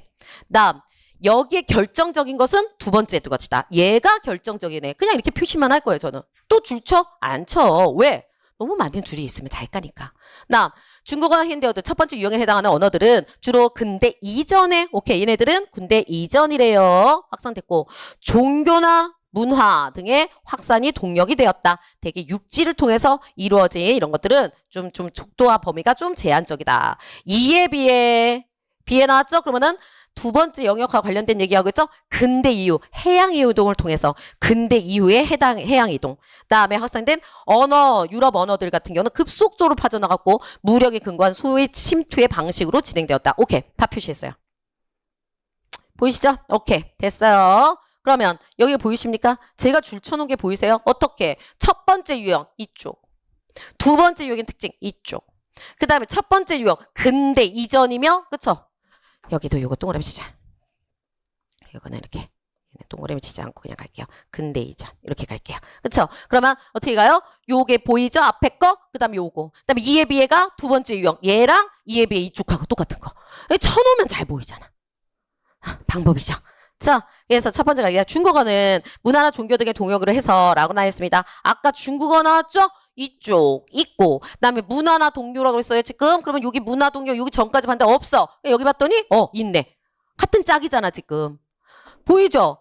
다음 여기에 결정적인 것은 두 번째 두 가지다. 얘가 결정적이네. 그냥 이렇게 표시만 할 거예요. 저는. 또 줄 쳐? 안 쳐. 왜? 너무 많은 줄이 있으면 잘 까니까. 다음 중국어나 힌디어도 첫 번째 유형에 해당하는 언어들은 주로 근대 이전에 오케이 얘네들은 근대 이전이래요. 확산됐고 종교나 문화 등의 확산이 동력이 되었다. 대개 육지를 통해서 이루어진 이런 것들은 좀 족도와 범위가 좀 제한적이다. 이에 비해 나왔죠? 그러면은 두 번째 영역과 관련된 얘기하고 있죠? 근대 이후, 해양 이동을 통해서 근대 이후에 해양 이동. 그다음에 확산된 유럽 언어들 같은 경우는 급속도로 퍼져나갔고 무력이 근거한 소위 침투의 방식으로 진행되었다. 오케이, 다 표시했어요. 보이시죠? 오케이, 됐어요. 그러면 여기 보이십니까? 제가 줄 쳐놓은 게 보이세요? 어떻게? 첫 번째 유형 이쪽. 두 번째 유형의 특징 이쪽. 그 다음에 첫 번째 유형 근대 이전이며 그쵸? 여기도 요거 동그라미 치자. 이거는 이렇게 동그라미 치지 않고 그냥 갈게요. 근대 이전 이렇게 갈게요. 그쵸? 그러면 어떻게 가요? 요게 보이죠? 앞에 거 그 다음에 요거 그 다음에 이에 비해가 두 번째 유형 얘랑 이에 비해 이쪽하고 똑같은 거 쳐놓으면 잘 보이잖아. 방법이죠. 자, 그래서 첫 번째 가기가 중국어는 문화나 종교 등의 동역으로 해서 라고 나왔습니다. 아까 중국어 나왔죠? 이쪽 있고 그다음에 문화나 동료라고 했어요 지금. 그러면 여기 문화 동료 여기 전까지 봤는데 없어. 여기 봤더니 있네. 같은 짝이잖아 지금. 보이죠?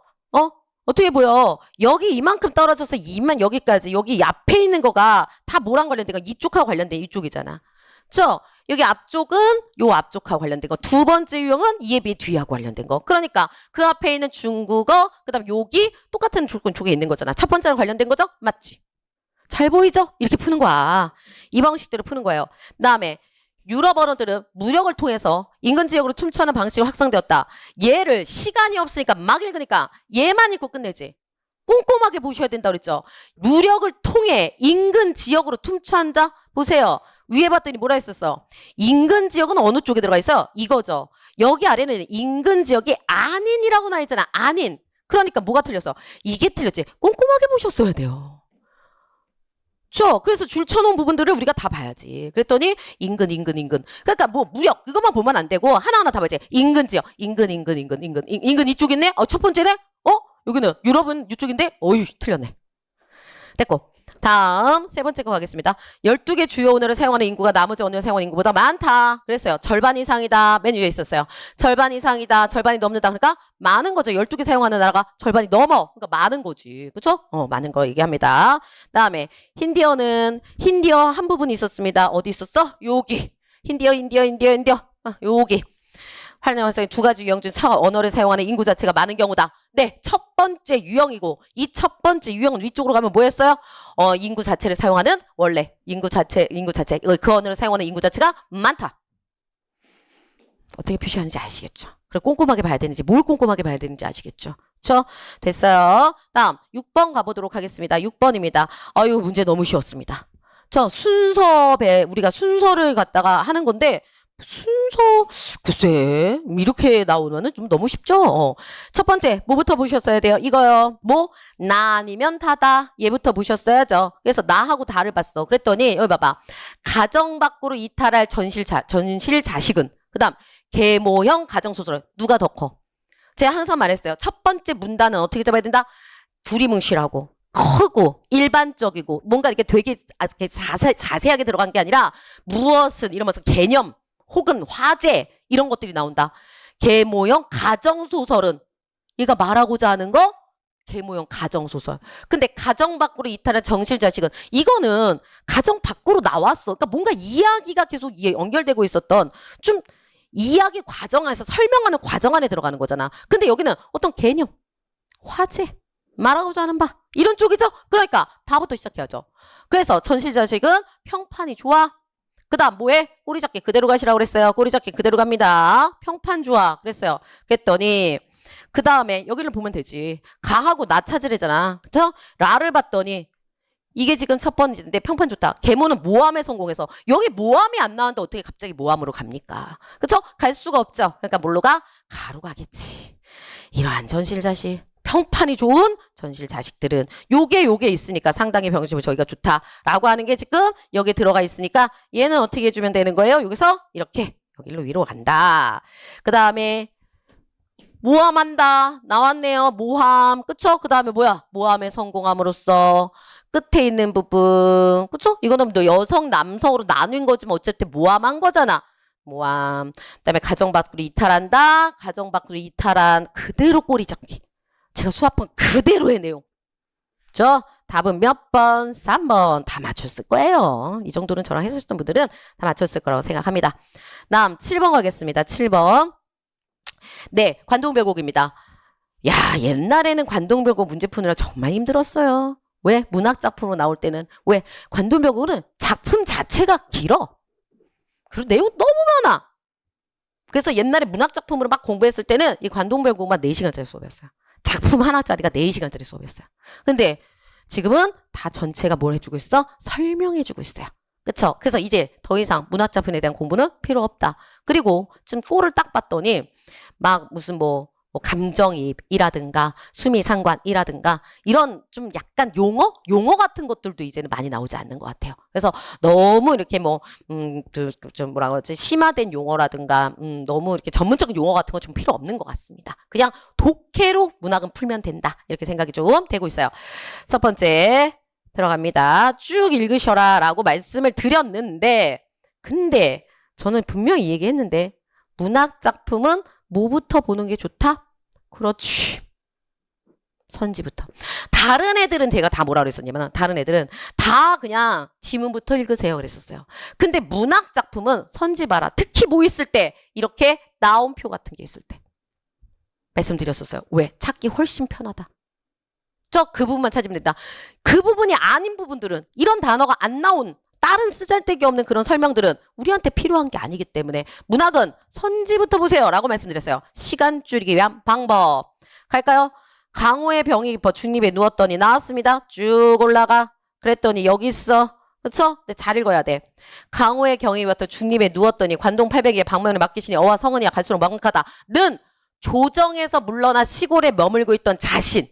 어떻게 보여? 여기 이만큼 떨어져서 이만 여기까지 여기 앞에 있는 거가 다 뭐랑 관련된 거? 이쪽하고 관련된 이쪽이잖아. 그렇죠? 여기 앞쪽은 요 앞쪽하고 관련된 거. 두 번째 유형은 이에 비해 뒤하고 관련된 거. 그러니까 그 앞에 있는 중국어 그다음 여기 똑같은 쪽에 있는 거잖아. 첫 번째랑 관련된 거죠? 맞지? 잘 보이죠? 이렇게 푸는 거야. 이 방식대로 푸는 거예요. 그다음에 유럽 언어들은 무력을 통해서 인근 지역으로 춤추는 방식이 확산되었다. 얘를 시간이 없으니까 막 읽으니까 얘만 읽고 끝내지. 꼼꼼하게 보셔야 된다 그랬죠. 무력을 통해 인근 지역으로 tum추한다. 보세요. 위에 봤더니 뭐라 했었어? 인근 지역은 어느 쪽에 들어가 있어? 이거죠. 여기 아래는 인근 지역이 아닌이라고 나와 있잖아. 아닌. 그러니까 뭐가 틀렸어? 이게 틀렸지. 꼼꼼하게 보셨어야 돼요. 그래서 줄 쳐놓은 부분들을 우리가 다 봐야지. 그랬더니 인근. 그러니까 뭐 무력 이것만 보면 안 되고 하나하나 다 봐야지. 인근 지역. 인근 이쪽 있네. 첫 번째네. 여기는 유럽은 이쪽인데 어이 틀렸네. 됐고. 다음 세 번째 거 가겠습니다. 12개 주요 언어를 사용하는 인구가 나머지 언어를 사용하는 인구보다 많다. 그랬어요. 절반 이상이다. 맨 위에 있었어요. 절반 이상이다. 절반이 넘는다. 그러니까 많은 거죠. 12개 사용하는 나라가 절반이 넘어. 그러니까 많은 거지. 그렇죠? 많은 거 얘기합니다. 다음에 힌디어는 힌디어 한 부분이 있었습니다. 어디 있었어? 여기. 힌디어. 여기. 활용해서 두 가지 유형 중 언어를 사용하는 인구 자체가 많은 경우다. 네, 첫 번째 유형이고 이 첫 번째 유형은 위쪽으로 가면 뭐였어요? 인구 자체를 사용하는 원래 인구 자체 그 언어를 사용하는 인구 자체가 많다. 어떻게 표시하는지 아시겠죠? 그리고 꼼꼼하게 봐야 되는지 뭘 꼼꼼하게 봐야 되는지 아시겠죠? 그렇죠? 됐어요. 다음 6번 가보도록 하겠습니다. 6번입니다. 아유 문제 너무 쉬웠습니다. 우리가 순서를 갖다가 하는 건데 순서 글쎄 이렇게 나오면은 좀 너무 쉽죠. 첫 번째 뭐부터 보셨어야 돼요? 이거요. 뭐 나 아니면 다다. 얘부터 보셨어야죠. 그래서 나하고 다를 봤어. 그랬더니 여기 봐봐. 가정 밖으로 이탈할 전실 자식은 그다음 계모형 가정소설 누가 더 커? 제가 항상 말했어요. 첫 번째 문단은 어떻게 잡아야 된다? 두리뭉실하고 크고 일반적이고 뭔가 이렇게 되게 자세하게 들어간 게 아니라 무엇은 이러면서 개념 혹은 화제 이런 것들이 나온다. 계모형 가정소설은 얘가 말하고자 하는 거 계모형 가정소설. 근데 가정 밖으로 이탈한 정실자식은 이거는 가정 밖으로 나왔어. 그러니까 뭔가 이야기가 계속 연결되고 있었던 좀 이야기 과정 안에서 설명하는 과정 안에 들어가는 거잖아. 근데 여기는 어떤 개념, 화제, 말하고자 하는 바 이런 쪽이죠. 그러니까 다부터 시작해야죠. 그래서 전실자식은 평판이 좋아. 그 다음 뭐해? 꼬리 잡기 그대로 가시라고 그랬어요. 꼬리 잡기 그대로 갑니다. 평판 좋아 그랬어요. 그랬더니 그 다음에 여기를 보면 되지. 가하고 나 찾으래잖아. 그쵸? 라를 봤더니 이게 지금 첫 번째인데 평판 좋다. 계모는 모함에 성공해서 여기 모함이 안 나왔는데 어떻게 갑자기 모함으로 갑니까? 그쵸? 갈 수가 없죠. 그러니까 뭘로 가? 가로 가겠지. 이러한 전실자식 평판이 좋은 전실 자식들은 요게 있으니까 상당히 병심을 저희가 좋다라고 하는 게 지금 여기 들어가 있으니까 얘는 어떻게 해주면 되는 거예요? 여기서 이렇게 여기로 위로 간다. 그 다음에 모함한다. 나왔네요. 모함. 그쵸? 그 다음에 뭐야? 모함에 성공함으로써 끝에 있는 부분. 그쵸? 이거는 또 여성, 남성으로 나눈 거지만 어쨌든 모함한 거잖아. 모함. 그 다음에 가정 밖으로 이탈한다. 가정 밖으로 이탈한 그대로 꼬리 잡기. 제가 수학번 그대로의 내용. 답은 몇 번? 3번. 다 맞췄을 거예요. 이 정도는 저랑 했었던 분들은 다 맞췄을 거라고 생각합니다. 다음 7번 가겠습니다. 7번. 네, 관동별곡입니다. 야, 옛날에는 관동별곡 문제 푸느라 정말 힘들었어요. 왜? 문학작품으로 나올 때는. 왜? 관동별곡은 작품 자체가 길어. 그리고 내용 너무 많아. 그래서 옛날에 문학작품으로 막 공부했을 때는 이 관동별곡만 4시간짜리 수업이었어요. 작품 하나짜리가 4시간짜리 수업이었어요. 근데 지금은 다 전체가 뭘 해주고 있어? 설명해주고 있어요. 그쵸? 그래서 이제 더 이상 문학작품에 대한 공부는 필요 없다. 그리고 지금 꼴을 딱 봤더니 막 무슨 뭐 감정이입이라든가 수미상관이라든가 이런 좀 약간 용어 같은 것들도 이제는 많이 나오지 않는 것 같아요. 그래서 너무 이렇게 좀 뭐라 그러지 심화된 용어라든가 너무 이렇게 전문적인 용어 같은 거 좀 필요 없는 것 같습니다. 그냥 독해로 문학은 풀면 된다 이렇게 생각이 좀 되고 있어요. 첫 번째 들어갑니다. 쭉 읽으셔라 라고 말씀을 드렸는데 근데 저는 분명히 얘기했는데 문학작품은 뭐부터 보는 게 좋다? 그렇지. 선지부터. 다른 애들은 제가 다 뭐라 그랬었냐면 다른 애들은 다 그냥 지문부터 읽으세요 그랬었어요. 근데 문학작품은 선지 봐라. 특히 뭐 있을 때 이렇게 나옴표 같은 게 있을 때 말씀드렸었어요. 왜? 찾기 훨씬 편하다. 그 부분만 찾으면 된다. 그 부분이 아닌 부분들은 이런 단어가 안 나온 다른 쓰잘데기 없는 그런 설명들은 우리한테 필요한 게 아니기 때문에 문학은 선지부터 보세요 라고 말씀드렸어요. 시간 줄이기 위한 방법. 갈까요? 강호의 병이 깊어 중립에 누웠더니 나왔습니다. 쭉 올라가. 그랬더니 여기 있어. 그쵸? 근데 잘 읽어야 돼. 강호의 경이 깊어 중립에 누웠더니 관동 800에 방문을 맡기시니 어와 성은이야 갈수록 막막하다. 는 조정에서 물러나 시골에 머물고 있던 자신.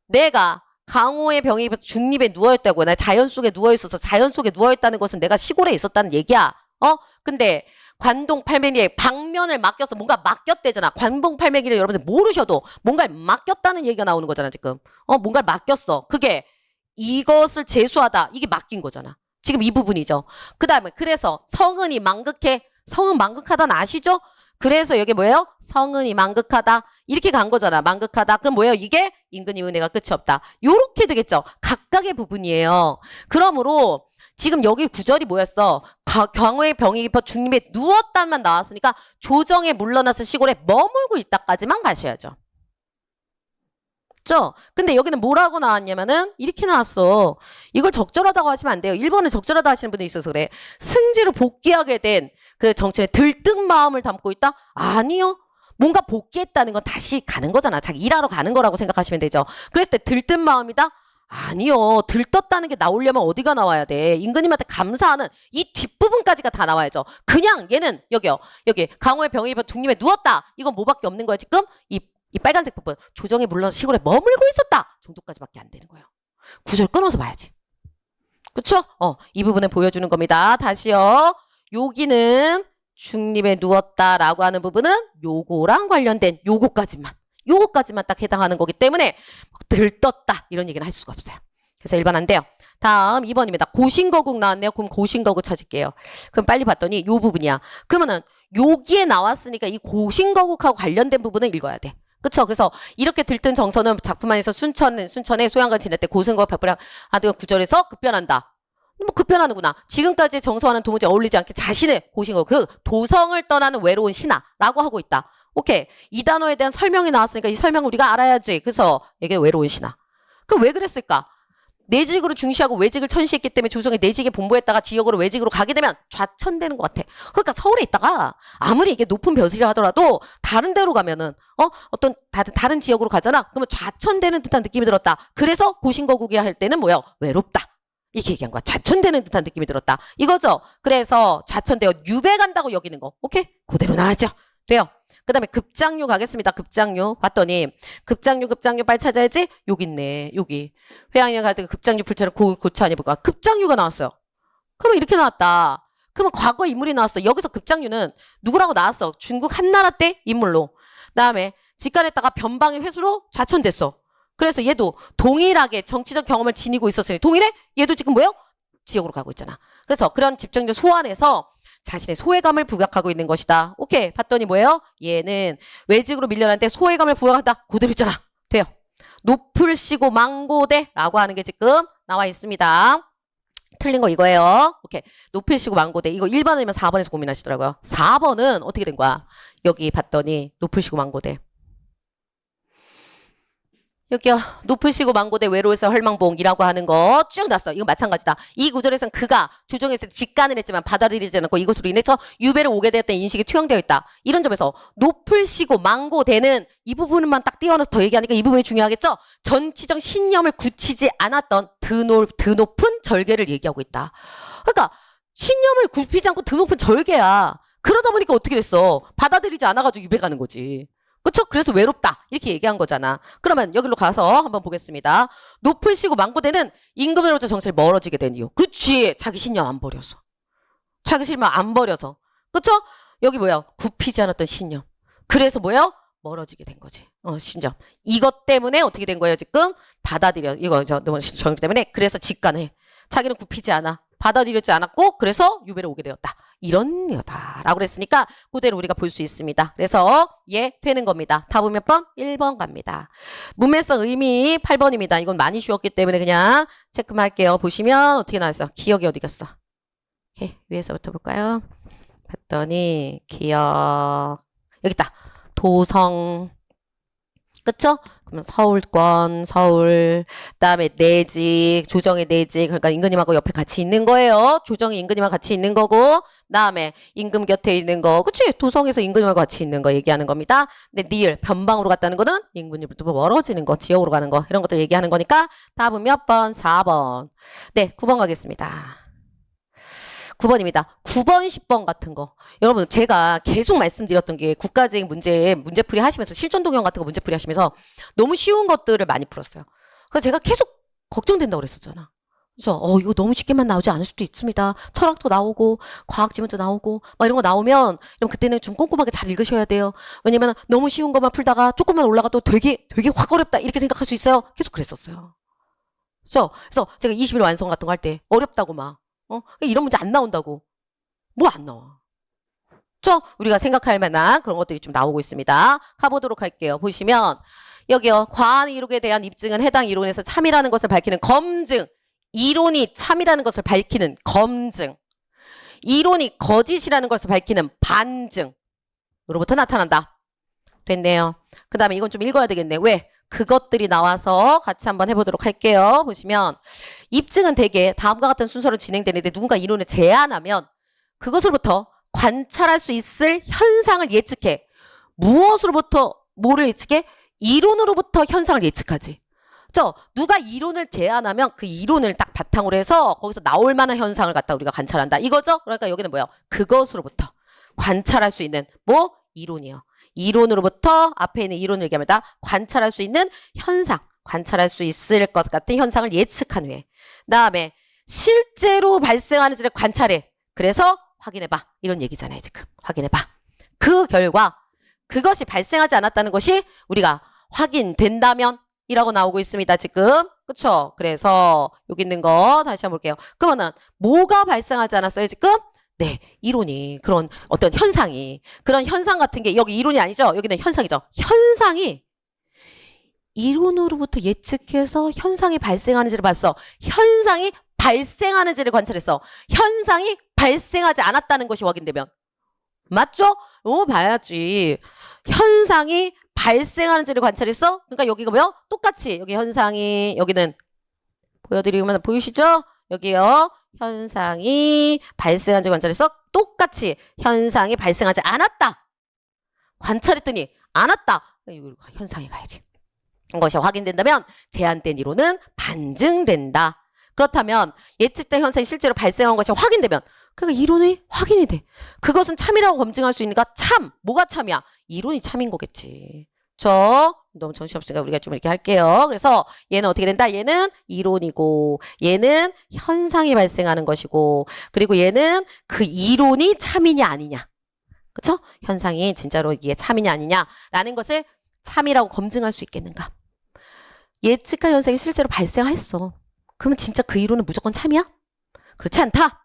내가 강호의 병이 중립에 누워있다고. 나 자연 속에 누워있어서 자연 속에 누워있다는 것은 내가 시골에 있었다는 얘기야. 근데 관동 팔매기에 방면을 맡겨서 뭔가 맡겼대잖아. 관동 팔매기를 여러분들 모르셔도 뭔가를 맡겼다는 얘기가 나오는 거잖아 지금. 뭔가를 맡겼어. 그게 이것을 제수하다. 이게 맡긴 거잖아. 지금 이 부분이죠. 그 다음에 그래서 성은이 망극해. 성은 망극하다는 아시죠? 그래서 여기 뭐예요? 성은이 망극하다. 이렇게 간 거잖아. 망극하다. 그럼 뭐예요? 이게 인근이 은혜가 끝이 없다. 요렇게 되겠죠. 각각의 부분이에요. 그러므로 지금 여기 구절이 뭐였어? 경호의 병이 깊어 중림에 누웠다만 나왔으니까 조정에 물러나서 시골에 머물고 있다까지만 가셔야죠. 그죠? 근데 여기는 뭐라고 나왔냐면은 이렇게 나왔어. 이걸 적절하다고 하시면 안 돼요. 1번을 적절하다 하시는 분이 있어서 그래. 승지로 복귀하게 된 그 정치의 들뜬 마음을 담고 있다? 아니요. 뭔가 복귀했다는 건 다시 가는 거잖아. 자기 일하러 가는 거라고 생각하시면 되죠. 그랬을 때 들뜬 마음이다? 아니요. 들떴다는 게 나오려면 어디가 나와야 돼? 임금님한테 감사하는 이 뒷부분까지가 다 나와야죠. 그냥 얘는 여기요. 여기 강호의 병이 입어 중림에 누웠다. 이건 뭐밖에 없는 거야 지금? 이 빨간색 부분. 조정에 물러서 시골에 머물고 있었다. 정도까지밖에 안 되는 거예요. 구절 끊어서 봐야지. 그쵸? 이 부분을 보여주는 겁니다. 다시요. 여기는 중립에 누웠다라고 하는 부분은 요거랑 관련된 요거까지만 딱 해당하는 거기 때문에 들떴다 이런 얘기는 할 수가 없어요. 그래서 1번 안 돼요. 다음 2번입니다. 고신거국 나왔네요. 그럼 고신거국 찾을게요. 그럼 빨리 봤더니 요 부분이야. 그러면은 여기에 나왔으니까 이 고신거국하고 관련된 부분은 읽어야 돼. 그쵸? 그래서 이렇게 들뜬 정서는 작품 안에서 순천에 소양관 지낼 때 고승과 백불량 하던 구절에서 급변한다. 뭐 급변하는구나. 지금까지의 정서와는 도무지 어울리지 않게 자신의 고신거 그 도성을 떠나는 외로운 신하라고 하고 있다. 오케이. 이 단어에 대한 설명이 나왔으니까 이 설명을 우리가 알아야지. 그래서 이게 외로운 신하. 그럼 왜 그랬을까? 내직으로 중시하고 외직을 천시했기 때문에 조정에 내직에 본부했다가 지역으로 외직으로 가게 되면 좌천되는 것 같아. 그러니까 서울에 있다가 아무리 이게 높은 벼슬이라 하더라도 다른 데로 가면은 어떤 다른 지역으로 가잖아. 그러면 좌천되는 듯한 느낌이 들었다. 그래서 고신거국이야 할 때는 뭐야? 외롭다. 이렇게 얘기한 거야. 좌천되는 듯한 느낌이 들었다. 이거죠. 그래서 좌천되어 유배 간다고 여기는 거. 오케이? 그대로 나왔죠. 돼요. 그 다음에 급장류 가겠습니다. 급장류 봤더니 급장류 빨리 찾아야지. 여기 있네. 여기 회양령 갈 때 급장류 풀처럼 고쳐 아니볼까. 급장류가 나왔어요. 그러면 이렇게 나왔다. 그러면 과거 인물이 나왔어. 여기서 급장류는 누구라고 나왔어? 중국 한나라 때 인물로. 그다음에 직간했다가 변방의 회수로 좌천됐어. 그래서 얘도 동일하게 정치적 경험을 지니고 있었으니 동일해? 얘도 지금 뭐예요? 지역으로 가고 있잖아. 그래서 그런 집정적 소환에서 자신의 소외감을 부각하고 있는 것이다. 오케이. 봤더니 뭐예요? 얘는 외직으로 밀려날 때 소외감을 부각한다. 그대로 있잖아. 돼요. 높을 시고 망고대라고 하는 게 지금 나와 있습니다. 틀린 거 이거예요. 오케이. 높을 시고 망고대. 이거 1번이면 4번에서 고민하시더라고요. 4번은 어떻게 된 거야? 여기 봤더니 높을 시고 망고대. 여기요. 높으시고 망고대 외로울서 헐망봉이라고 하는 거 쭉 났어. 이거 마찬가지다. 이 구절에서는 그가 조정에서 직간을 했지만 받아들이지 않고 이것으로 인해서 유배를 오게 되었다는 인식이 투영되어 있다. 이런 점에서 높으시고 망고대는 이 부분만 딱 띄워넣어서 더 얘기하니까 이 부분이 중요하겠죠? 전치적 신념을 굳히지 않았던 드높은 절개를 얘기하고 있다. 그러니까 신념을 굽히지 않고 드높은 절개야. 그러다 보니까 어떻게 됐어? 받아들이지 않아가지고 유배 가는 거지. 그쵸? 그래서 외롭다. 이렇게 얘기한 거잖아. 그러면 여기로 가서 한번 보겠습니다. 높으시고 망고대는 임금으로부터 정신을 멀어지게 된 이유. 그렇지. 자기 신념 안 버려서. 자기 신념 안 버려서. 그쵸? 여기 뭐야? 굽히지 않았던 신념. 그래서 뭐야? 멀어지게 된 거지. 신념. 이것 때문에 어떻게 된 거예요, 지금? 받아들여. 이거 정기 때문에. 그래서 직관해. 자기는 굽히지 않아. 받아들였지 않았고, 그래서 유배를 오게 되었다. 이런 거다라고 그랬으니까 그대로 우리가 볼 수 있습니다. 그래서 되는 겁니다. 답은 몇 번? 1번 갑니다. 문맥성 의미 8번입니다. 이건 많이 쉬웠기 때문에 그냥 체크만 할게요. 보시면 어떻게 나왔어? 기억이 어디 갔어? 오케이, 위에서부터 볼까요? 봤더니 기억 여기 있다. 도성. 그쵸? 그러면 서울권, 서울, 그다음에 내직, 조정의 내직, 그러니까 임금님하고 옆에 같이 있는 거예요. 조정이 임금님하고 같이 있는 거고, 그다음에 임금 곁에 있는 거, 그치? 도성에서 임금님하고 같이 있는 거 얘기하는 겁니다. 근데 니을, 변방으로 갔다는 거는 임금님부터 멀어지는 거, 지역으로 가는 거, 이런 것들 얘기하는 거니까 답은 몇 번? 4번. 네, 9번 가겠습니다. 9번입니다. 9번, 10번 같은 거. 여러분, 제가 계속 말씀드렸던 게 국가직 문제풀이 하시면서 실전동형 같은 거 문제풀이 하시면서 너무 쉬운 것들을 많이 풀었어요. 그래서 제가 계속 걱정된다고 그랬었잖아. 그래서 이거 너무 쉽게만 나오지 않을 수도 있습니다. 철학도 나오고 과학 지문도 나오고 막 이런 거 나오면 그럼 그때는 좀 꼼꼼하게 잘 읽으셔야 돼요. 왜냐면 너무 쉬운 것만 풀다가 조금만 올라가도 되게 확 어렵다 이렇게 생각할 수 있어요. 계속 그랬었어요. 그래서 제가 20일 완성 같은 거 할 때 어렵다고 막 이런 문제 안 나온다고. 뭐 안 나와. 우리가 생각할 만한 그런 것들이 좀 나오고 있습니다. 가보도록 할게요. 보시면 여기요. 과한 이론에 대한 입증은 해당 이론에서 참이라는 것을 밝히는 검증. 이론이 참이라는 것을 밝히는 검증. 이론이 거짓이라는 것을 밝히는 반증으로부터 나타난다. 됐네요. 그 다음에 이건 좀 읽어야 되겠네. 왜? 그것들이 나와서 같이 한번 해보도록 할게요. 보시면 입증은 대개 다음과 같은 순서로 진행되는데 누군가 이론을 제안하면 그것으로부터 관찰할 수 있을 현상을 예측해. 무엇으로부터 뭐를 예측해? 이론으로부터 현상을 예측하지. 누가 이론을 제안하면 그 이론을 딱 바탕으로 해서 거기서 나올 만한 현상을 갖다 우리가 관찰한다. 이거죠? 그러니까 여기는 뭐예요? 그것으로부터 관찰할 수 있는 이론이요. 이론으로부터 앞에 있는 이론을 얘기합니다. 관찰할 수 있는 현상, 관찰할 수 있을 것 같은 현상을 예측한 후에 그다음에 실제로 발생하는지를 관찰해. 그래서 확인해봐. 이런 얘기잖아요. 지금 확인해봐. 그 결과 그것이 발생하지 않았다는 것이 우리가 확인된다면 이라고 나오고 있습니다. 지금. 그쵸? 그래서 여기 있는 거 다시 한번 볼게요. 그러면은 뭐가 발생하지 않았어요? 지금? 네, 이론이 그런 어떤 현상이 그런 현상 같은 게 여기 이론이 아니죠? 여기는 현상이죠. 현상이 이론으로부터 예측해서 현상이 발생하는지를 봤어. 현상이 발생하는지를 관찰했어. 현상이 발생하지 않았다는 것이 확인되면 맞죠? 봐야지. 현상이 발생하는지를 관찰했어. 그러니까 여기가 뭐요? 똑같이 여기 현상이 여기는 보여드리면 보이시죠? 여기요. 현상이 발생한지 관찰해서 똑같이 현상이 발생하지 않았다. 관찰했더니 않았다. 이거 현상에 가야지. 이것이 확인된다면 제한된 이론은 반증된다. 그렇다면 예측된 현상이 실제로 발생한 것이 확인되면 그러니까 이론이 확인이 돼. 그것은 참이라고 검증할 수 있는가? 참. 뭐가 참이야? 이론이 참인 거겠지. 너무 정신없으니까 우리가 좀 이렇게 할게요. 그래서 얘는 어떻게 된다? 얘는 이론이고 얘는 현상이 발생하는 것이고 그리고 얘는 그 이론이 참이냐 아니냐. 그쵸? 현상이 진짜로 이게 참이냐 아니냐라는 것을 참이라고 검증할 수 있겠는가? 예측한 현상이 실제로 발생했어. 그러면 진짜 그 이론은 무조건 참이야? 그렇지 않다.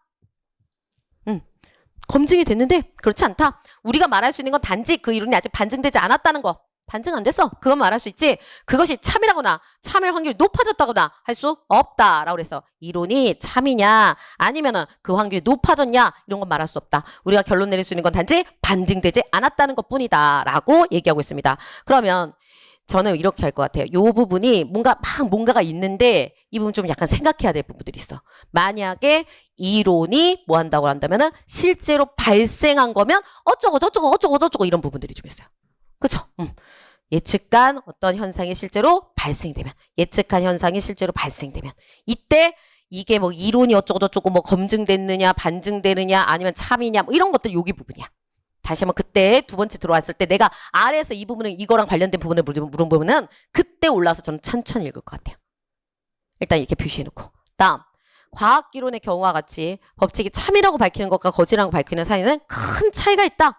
검증이 됐는데 그렇지 않다. 우리가 말할 수 있는 건 단지 그 이론이 아직 반증되지 않았다는 거. 반증 안 됐어. 그건 말할 수 있지. 그것이 참이라거나 참일 확률이 높아졌다거나 할 수 없다라고 그래서 이론이 참이냐 아니면은 그 확률이 높아졌냐 이런 건 말할 수 없다. 우리가 결론 내릴 수 있는 건 단지 반증되지 않았다는 것뿐이다라고 얘기하고 있습니다. 그러면 저는 이렇게 할 것 같아요. 이 부분이 뭔가가 있는데 이 부분 좀 약간 생각해야 될 부분들이 있어. 만약에 이론이 뭐 한다고 한다면은 실제로 발생한 거면 어쩌고 저쩌고 이런 부분들이 좀 있어요. 그쵸? 예측한 어떤 현상이 실제로 발생되면 예측한 현상이 실제로 발생되면 이때 이게 뭐 이론이 어쩌고저쩌고 뭐 검증됐느냐, 반증되느냐, 아니면 참이냐, 뭐 이런 것들 여기 부분이야. 다시 한번 그때 두 번째 들어왔을 때 내가 아래에서 이 부분은 이거랑 관련된 부분을 물어보면은 그때 올라와서 저는 천천히 읽을 것 같아요. 일단 이렇게 표시해놓고. 다음. 과학기론의 경우와 같이 법칙이 참이라고 밝히는 것과 거짓이라고 밝히는 사이에는 큰 차이가 있다.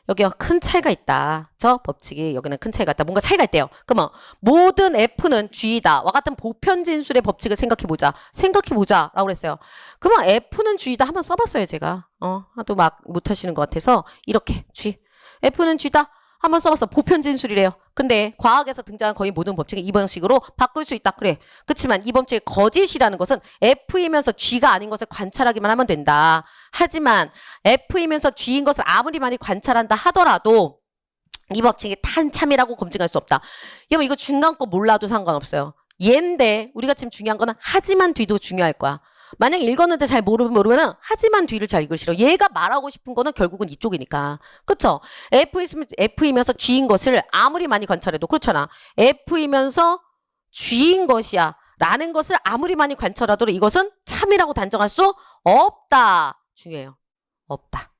여기요. 큰 차이가 있다. 저 법칙이 여기는 큰 차이가 있다. 뭔가 차이가 있대요. 그러면 모든 F는 G이다. 와 같은 보편 진술의 법칙을 생각해보자. 생각해보자. 라고 그랬어요. 그러면 F는 G이다. 한번 써봤어요. 제가. 하도 막 못하시는 것 같아서 이렇게 G. F는 G다. 한번 써봤어. 보편 진술이래요. 근데 과학에서 등장한 거의 모든 법칙은 이 방식으로 바꿀 수 있다. 그래. 그렇지만 이 법칙의 거짓이라는 것은 F이면서 G가 아닌 것을 관찰하기만 하면 된다. 하지만 F이면서 G인 것을 아무리 많이 관찰한다 하더라도 이 법칙이 참이라고 검증할 수 없다. 여러분 이거 중간 거 몰라도 상관없어요. 얘인데 우리가 지금 중요한 거는 하지만 뒤도 중요할 거야. 만약에 읽었는데 잘 모르면은 하지만 뒤를 잘 읽으시라. 얘가 말하고 싶은 거는 결국은 이쪽이니까. 그쵸? F이면서 G인 것을 아무리 많이 관찰해도 그렇잖아. F이면서 G인 것이야. 라는 것을 아무리 많이 관찰하더라도 이것은 참이라고 단정할 수 없다. 중요해요. 없다.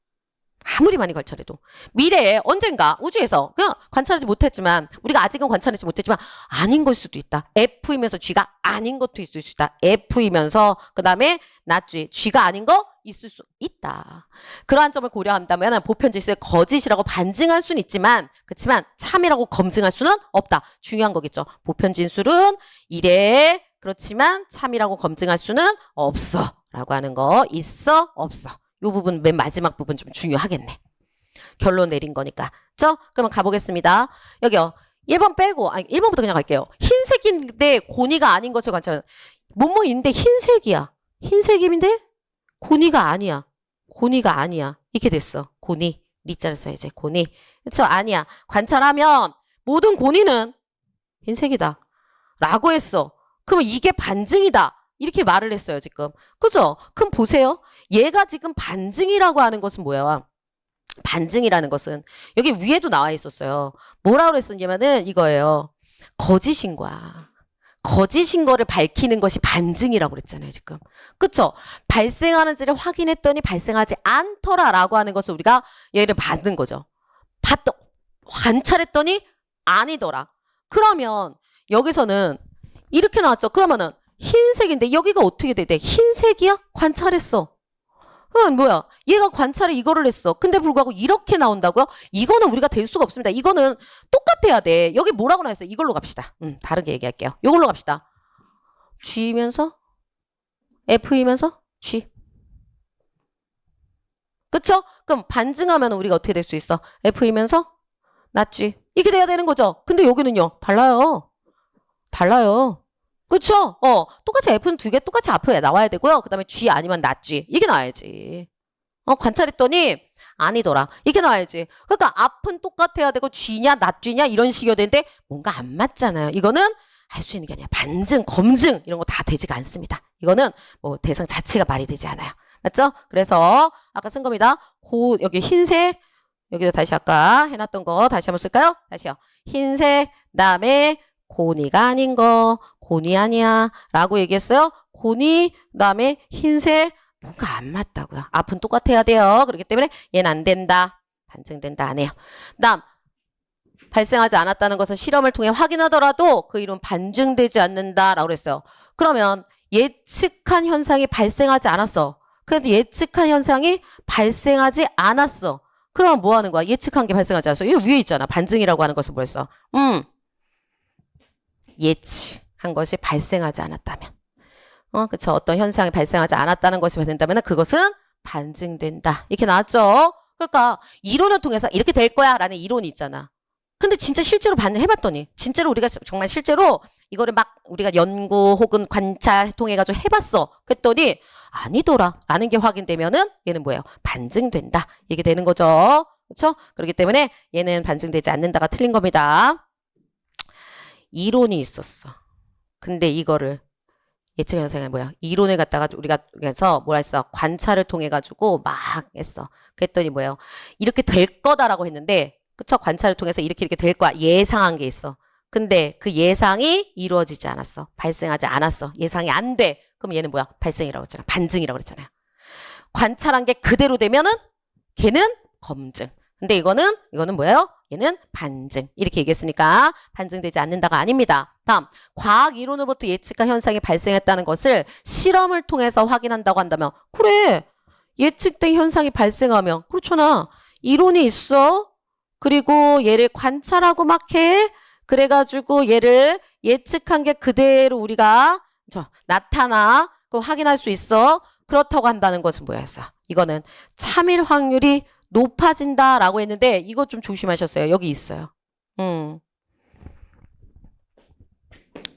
아무리 많이 관찰해도. 미래에 언젠가 우주에서 그냥 관찰하지 못했지만 우리가 아직은 관찰하지 못했지만 아닌 걸 수도 있다. F이면서 G가 아닌 것도 있을 수 있다. F이면서 그 다음에 나G G가 아닌 거 있을 수 있다. 그러한 점을 고려한다면 보편질서의 거짓이라고 반증할 수는 있지만 그렇지만 참이라고 검증할 수는 없다. 중요한 거겠죠. 보편진술은 이래 그렇지만 참이라고 검증할 수는 없어. 라고 하는 거 있어 없어. 이 부분 맨 마지막 부분 좀 중요하겠네. 결론 내린 거니까. 그죠? 그럼 가보겠습니다. 여기요. 1번 빼고 1번부터 그냥 갈게요. 흰색인데 고니가 아닌 것을 관찰. 뭐뭐인데 흰색이야. 흰색인데 고니가 아니야. 고니가 아니야. 이렇게 됐어. 고니. 니자를 써야지. 고니. 그렇죠? 아니야. 관찰하면 모든 고니는 흰색이다. 라고 했어. 그러면 이게 반증이다. 이렇게 말을 했어요, 지금. 그죠? 그럼 보세요. 얘가 지금 반증이라고 하는 것은 뭐야? 반증이라는 것은 여기 위에도 나와 있었어요. 뭐라고 그랬었냐면은 이거예요. 거짓인 거야. 거짓인 거를 밝히는 것이 반증이라고 그랬잖아요, 지금. 그쵸? 발생하는지를 확인했더니 발생하지 않더라라고 하는 것을 우리가 얘를 받는 거죠. 관찰했더니 아니더라. 그러면 여기서는 이렇게 나왔죠. 그러면은 흰색인데 여기가 어떻게 돼? 흰색이야? 관찰했어. 뭐야? 얘가 관찰을 이거를 했어. 근데 불구하고 이렇게 나온다고요? 이거는 우리가 될 수가 없습니다. 이거는 똑같아야 돼. 여기 뭐라고 나왔어요? 이걸로 갑시다. 다르게 얘기할게요. 이걸로 갑시다. G이면서 F이면서 G. 그쵸? 그럼 반증하면 우리가 어떻게 될 수 있어? F이면서 나G. 이게 돼야 되는 거죠. 근데 여기는요. 달라요. 달라요. 그쵸? 똑같이 F는 두 개 똑같이 앞에 나와야 되고요. 그 다음에 G 아니면 나G. 이게 나와야지. 관찰했더니 아니더라. 이게 나와야지. 그러니까 앞은 똑같아야 되고 G냐 나G냐 이런 식이어야 되는데 뭔가 안 맞잖아요. 이거는 할 수 있는 게 아니라 반증, 검증 이런 거 다 되지가 않습니다. 이거는 뭐 대상 자체가 말이 되지 않아요. 맞죠? 그래서 아까 쓴 겁니다. 여기 흰색 여기도 다시 아까 해놨던 거 다시 한번 쓸까요? 다시요. 흰색 그다음에 고니가 아닌 거 고니 아니야 라고 얘기했어요. 고니 그다음에 흰색 뭔가 안 맞다고요. 앞은 똑같아야 돼요. 그렇기 때문에 얘는 안 된다. 반증된다 안 해요. 그다음 발생하지 않았다는 것은 실험을 통해 확인하더라도 그 이론 반증되지 않는다라고 그랬어요. 그러면 예측한 현상이 발생하지 않았어. 그런데 예측한 현상이 발생하지 않았어. 그럼 뭐 하는 거야? 예측한 게 발생하지 않았어. 이거 위에 있잖아. 반증이라고 하는 것은 뭐였어? 예측한 것이 발생하지 않았다면. 그쵸. 어떤 현상이 발생하지 않았다는 것이 된다면 그것은 반증된다. 이렇게 나왔죠. 그러니까 이론을 통해서 이렇게 될 거야 라는 이론이 있잖아. 근데 진짜 실제로 해봤더니 진짜로 우리가 정말 실제로 이거를 막 우리가 연구 혹은 관찰 통해가지고 해봤어. 그랬더니 아니더라 라는 게 확인되면은 얘는 뭐예요? 반증된다. 이게 되는 거죠. 그렇죠? 그렇기 때문에 얘는 반증되지 않는다가 틀린 겁니다. 이론이 있었어. 근데 이거를 예측 현상이 뭐야? 이론을 갖다가 우리가 그래서 뭐라 했어? 관찰을 통해 가지고 막 했어. 그랬더니 뭐예요? 이렇게 될 거다라고 했는데 그쵸? 관찰을 통해서 이렇게 될 거야. 예상한 게 있어. 근데 그 예상이 이루어지지 않았어. 발생하지 않았어. 예상이 안 돼. 그럼 얘는 뭐야? 발생이라고 했잖아. 반증이라고 그랬잖아요. 관찰한 게 그대로 되면은 걔는 검증. 근데 이거는 뭐예요? 얘는 반증. 이렇게 얘기했으니까 반증되지 않는다가 아닙니다. 다음, 과학 이론으로부터 예측한 현상이 발생했다는 것을 실험을 통해서 확인한다고 한다면 그래, 예측된 현상이 발생하면 그렇잖아. 이론이 있어. 그리고 얘를 관찰하고 막 해. 그래가지고 얘를 예측한 게 그대로 우리가 나타나. 그럼 확인할 수 있어. 그렇다고 한다는 것은 뭐였어? 이거는 참일 확률이 높아진다라고 했는데 이거 좀 조심하셨어요. 여기 있어요.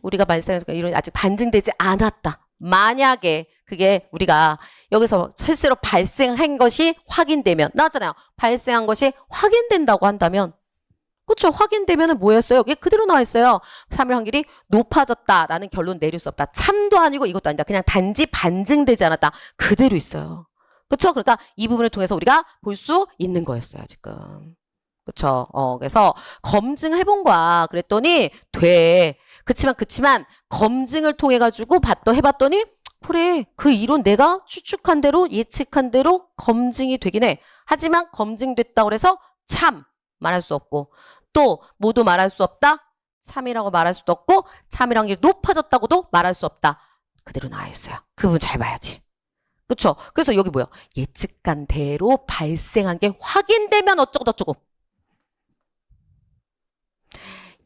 우리가 발생해서 이런 아직 반증되지 않았다. 만약에 그게 우리가 여기서 실제로 발생한 것이 확인되면 나왔잖아요. 발생한 것이 확인된다고 한다면 그렇죠. 확인되면은 뭐였어요? 여기 그대로 나와 있어요. 참일 확률이 높아졌다라는 결론 내릴 수 없다. 참도 아니고 이것도 아니다. 그냥 단지 반증되지 않았다. 그대로 있어요. 그렇죠? 그러니까 이 부분을 통해서 우리가 볼 수 있는 거였어요. 지금. 그렇죠? 그래서 검증해본 거야. 그랬더니 돼. 그치만 검증을 통해 가지고 해봤더니 그래. 그 이론 내가 추측한 대로 예측한 대로 검증이 되긴 해. 하지만 검증됐다고 그래서 참 말할 수 없고 또 모두 말할 수 없다. 참이라고 말할 수도 없고 참일 확률이 높아졌다고도 말할 수 없다. 그대로 나와 있어요. 그 부분 잘 봐야지. 그렇죠? 그래서 여기 뭐야? 예측한 대로 발생한 게 확인되면 어쩌고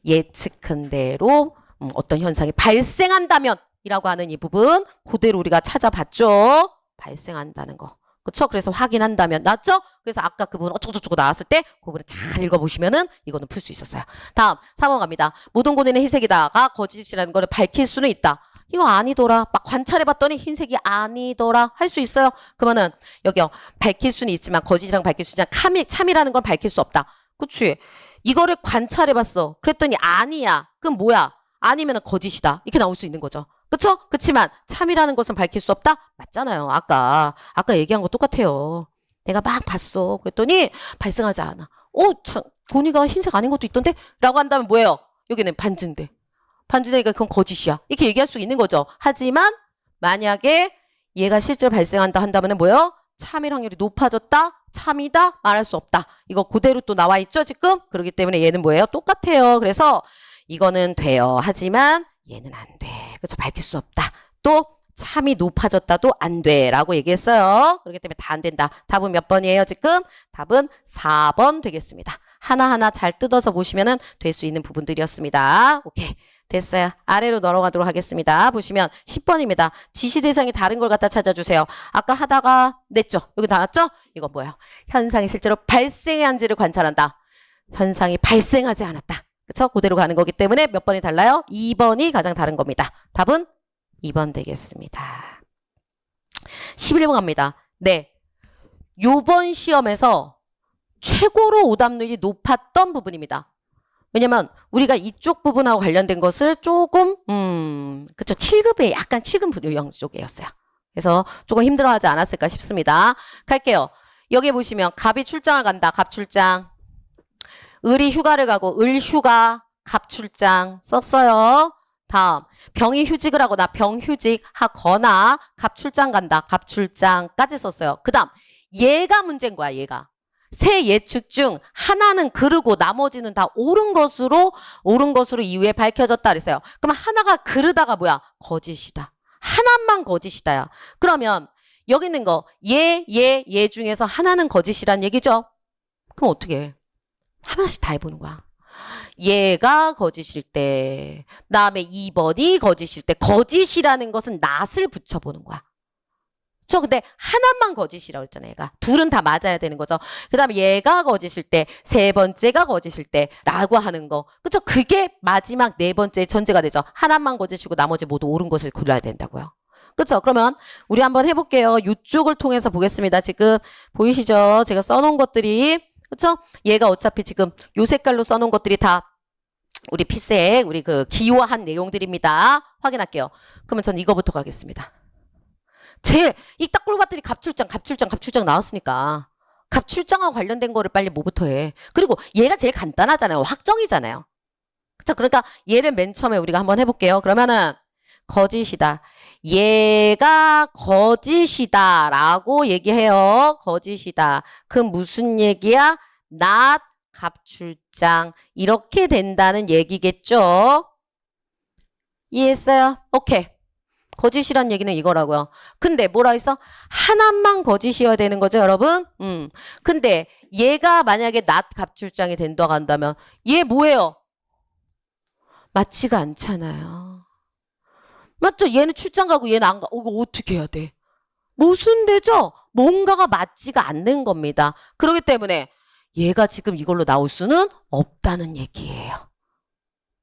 예측한 대로 어떤 현상이 발생한다면 이라고 하는 이 부분 그대로 우리가 찾아봤죠. 발생한다는 거. 그렇죠? 그래서 확인한다면 나왔죠? 그래서 아까 그 부분 어쩌고저쩌고 나왔을 때 그 부분을 잘 읽어보시면은 이거는 풀 수 있었어요. 다음 3번 갑니다. 모든 고뇌는 희색이다가 거짓이라는 거를 밝힐 수는 있다. 이거 아니더라. 막 관찰해봤더니 흰색이 아니더라. 할 수 있어요. 그러면은 여기요. 밝힐 수는 있지만 거짓이랑 밝힐 수 있지만 참이라는 건 밝힐 수 없다. 그치? 이거를 관찰해봤어. 그랬더니 아니야. 그럼 뭐야? 아니면 거짓이다. 이렇게 나올 수 있는 거죠. 그쵸? 그치만 참이라는 것은 밝힐 수 없다? 맞잖아요. 아까 얘기한 거 똑같아요. 내가 막 봤어. 그랬더니 발생하지 않아. 참, 고니가 흰색 아닌 것도 있던데? 라고 한다면 뭐예요? 여기는 반증돼. 반증되니까 그건 거짓이야. 이렇게 얘기할 수 있는 거죠. 하지만 만약에 얘가 실제로 발생한다 한다면 뭐예요? 참일 확률이 높아졌다? 참이다? 말할 수 없다. 이거 그대로 또 나와 있죠, 지금? 그렇기 때문에 얘는 뭐예요? 똑같아요. 그래서 이거는 돼요. 하지만 얘는 안 돼. 그렇죠? 밝힐 수 없다. 또 참이 높아졌다도 안 돼. 라고 얘기했어요. 그렇기 때문에 다 안 된다. 답은 몇 번이에요, 지금? 답은 4번 되겠습니다. 하나하나 잘 뜯어서 보시면 될 수 있는 부분들이었습니다. 오케이. 됐어요. 아래로 넘어가도록 하겠습니다. 보시면 10번입니다. 지시 대상이 다른 걸 갖다 찾아주세요. 아까 하다가 냈죠? 여기 나왔죠? 이거 뭐예요? 현상이 실제로 발생한지를 관찰한다. 현상이 발생하지 않았다. 그쵸? 그대로 가는 거기 때문에 몇 번이 달라요? 2번이 가장 다른 겁니다. 답은 2번 되겠습니다. 11번 갑니다. 네. 요번 시험에서 최고로 오답률이 높았던 부분입니다. 왜냐면 우리가 이쪽 부분하고 관련된 것을 조금 그쵸, 7급에 약간 7급 유형 쪽이었어요. 그래서 조금 힘들어하지 않았을까 싶습니다. 갈게요. 여기 보시면 갑이 출장을 간다. 갑 출장. 을이 휴가를 가고 을 휴가 갑 출장 썼어요. 다음 병이 휴직을 하거나 병휴직 하거나 갑 출장 간다. 갑 출장까지 썼어요. 그 다음 얘가 문제인 거야. 얘가. 세 예측 중 하나는 그르고 나머지는 다 옳은 것으로 이후에 밝혀졌다 그랬어요. 그럼 하나가 그르다가 뭐야? 거짓이다. 하나만 거짓이다야. 그러면 여기 있는 거 얘 중에서 하나는 거짓이란 얘기죠. 그럼 어떻게 해? 하나씩 다 해보는 거야. 얘가 거짓일 때, 그다음에 2번이 거짓일 때, 거짓이라는 것은 낫을 붙여보는 거야. 근데 하나만 거짓이라고 했잖아요. 얘가. 둘은 다 맞아야 되는 거죠. 그 다음에 얘가 거짓일 때, 세 번째가 거짓일 때 라고 하는 거. 그쵸? 그게 마지막 네 번째 전제가 되죠. 하나만 거짓이고 나머지 모두 옳은 것을 골라야 된다고요. 그쵸? 그러면 우리 한번 해볼게요. 이쪽을 통해서 보겠습니다. 지금 보이시죠? 제가 써놓은 것들이. 그쵸? 얘가 어차피 지금 요 색깔로 써놓은 것들이 다 우리 피색, 우리 그 기호한 내용들입니다. 확인할게요. 그러면 전 이거부터 가겠습니다. 제일 이 딱 꼴봤더니 갑출장 나왔으니까 갑출장하고 관련된 거를 빨리 뭐부터 해. 그리고 얘가 제일 간단하잖아요. 확정이잖아요. 그쵸? 그러니까 얘를 맨 처음에 우리가 한번 해볼게요. 그러면은 거짓이다. 얘가 거짓이다 라고 얘기해요. 거짓이다. 그 무슨 얘기야? not 갑출장. 이렇게 된다는 얘기겠죠? 이해했어요? 오케이. 거짓이란 얘기는 이거라고요. 근데 뭐라 했어? 하나만 거짓이어야 되는 거죠, 여러분? 근데 얘가 만약에 not 갑출장이 된다고 한다면 얘 뭐예요? 맞지가 않잖아요. 맞죠? 얘는 출장 가고 얘는 안 가. 이거 어떻게 해야 돼? 모순되죠? 뭔가가 맞지가 않는 겁니다. 그렇기 때문에 얘가 지금 이걸로 나올 수는 없다는 얘기예요.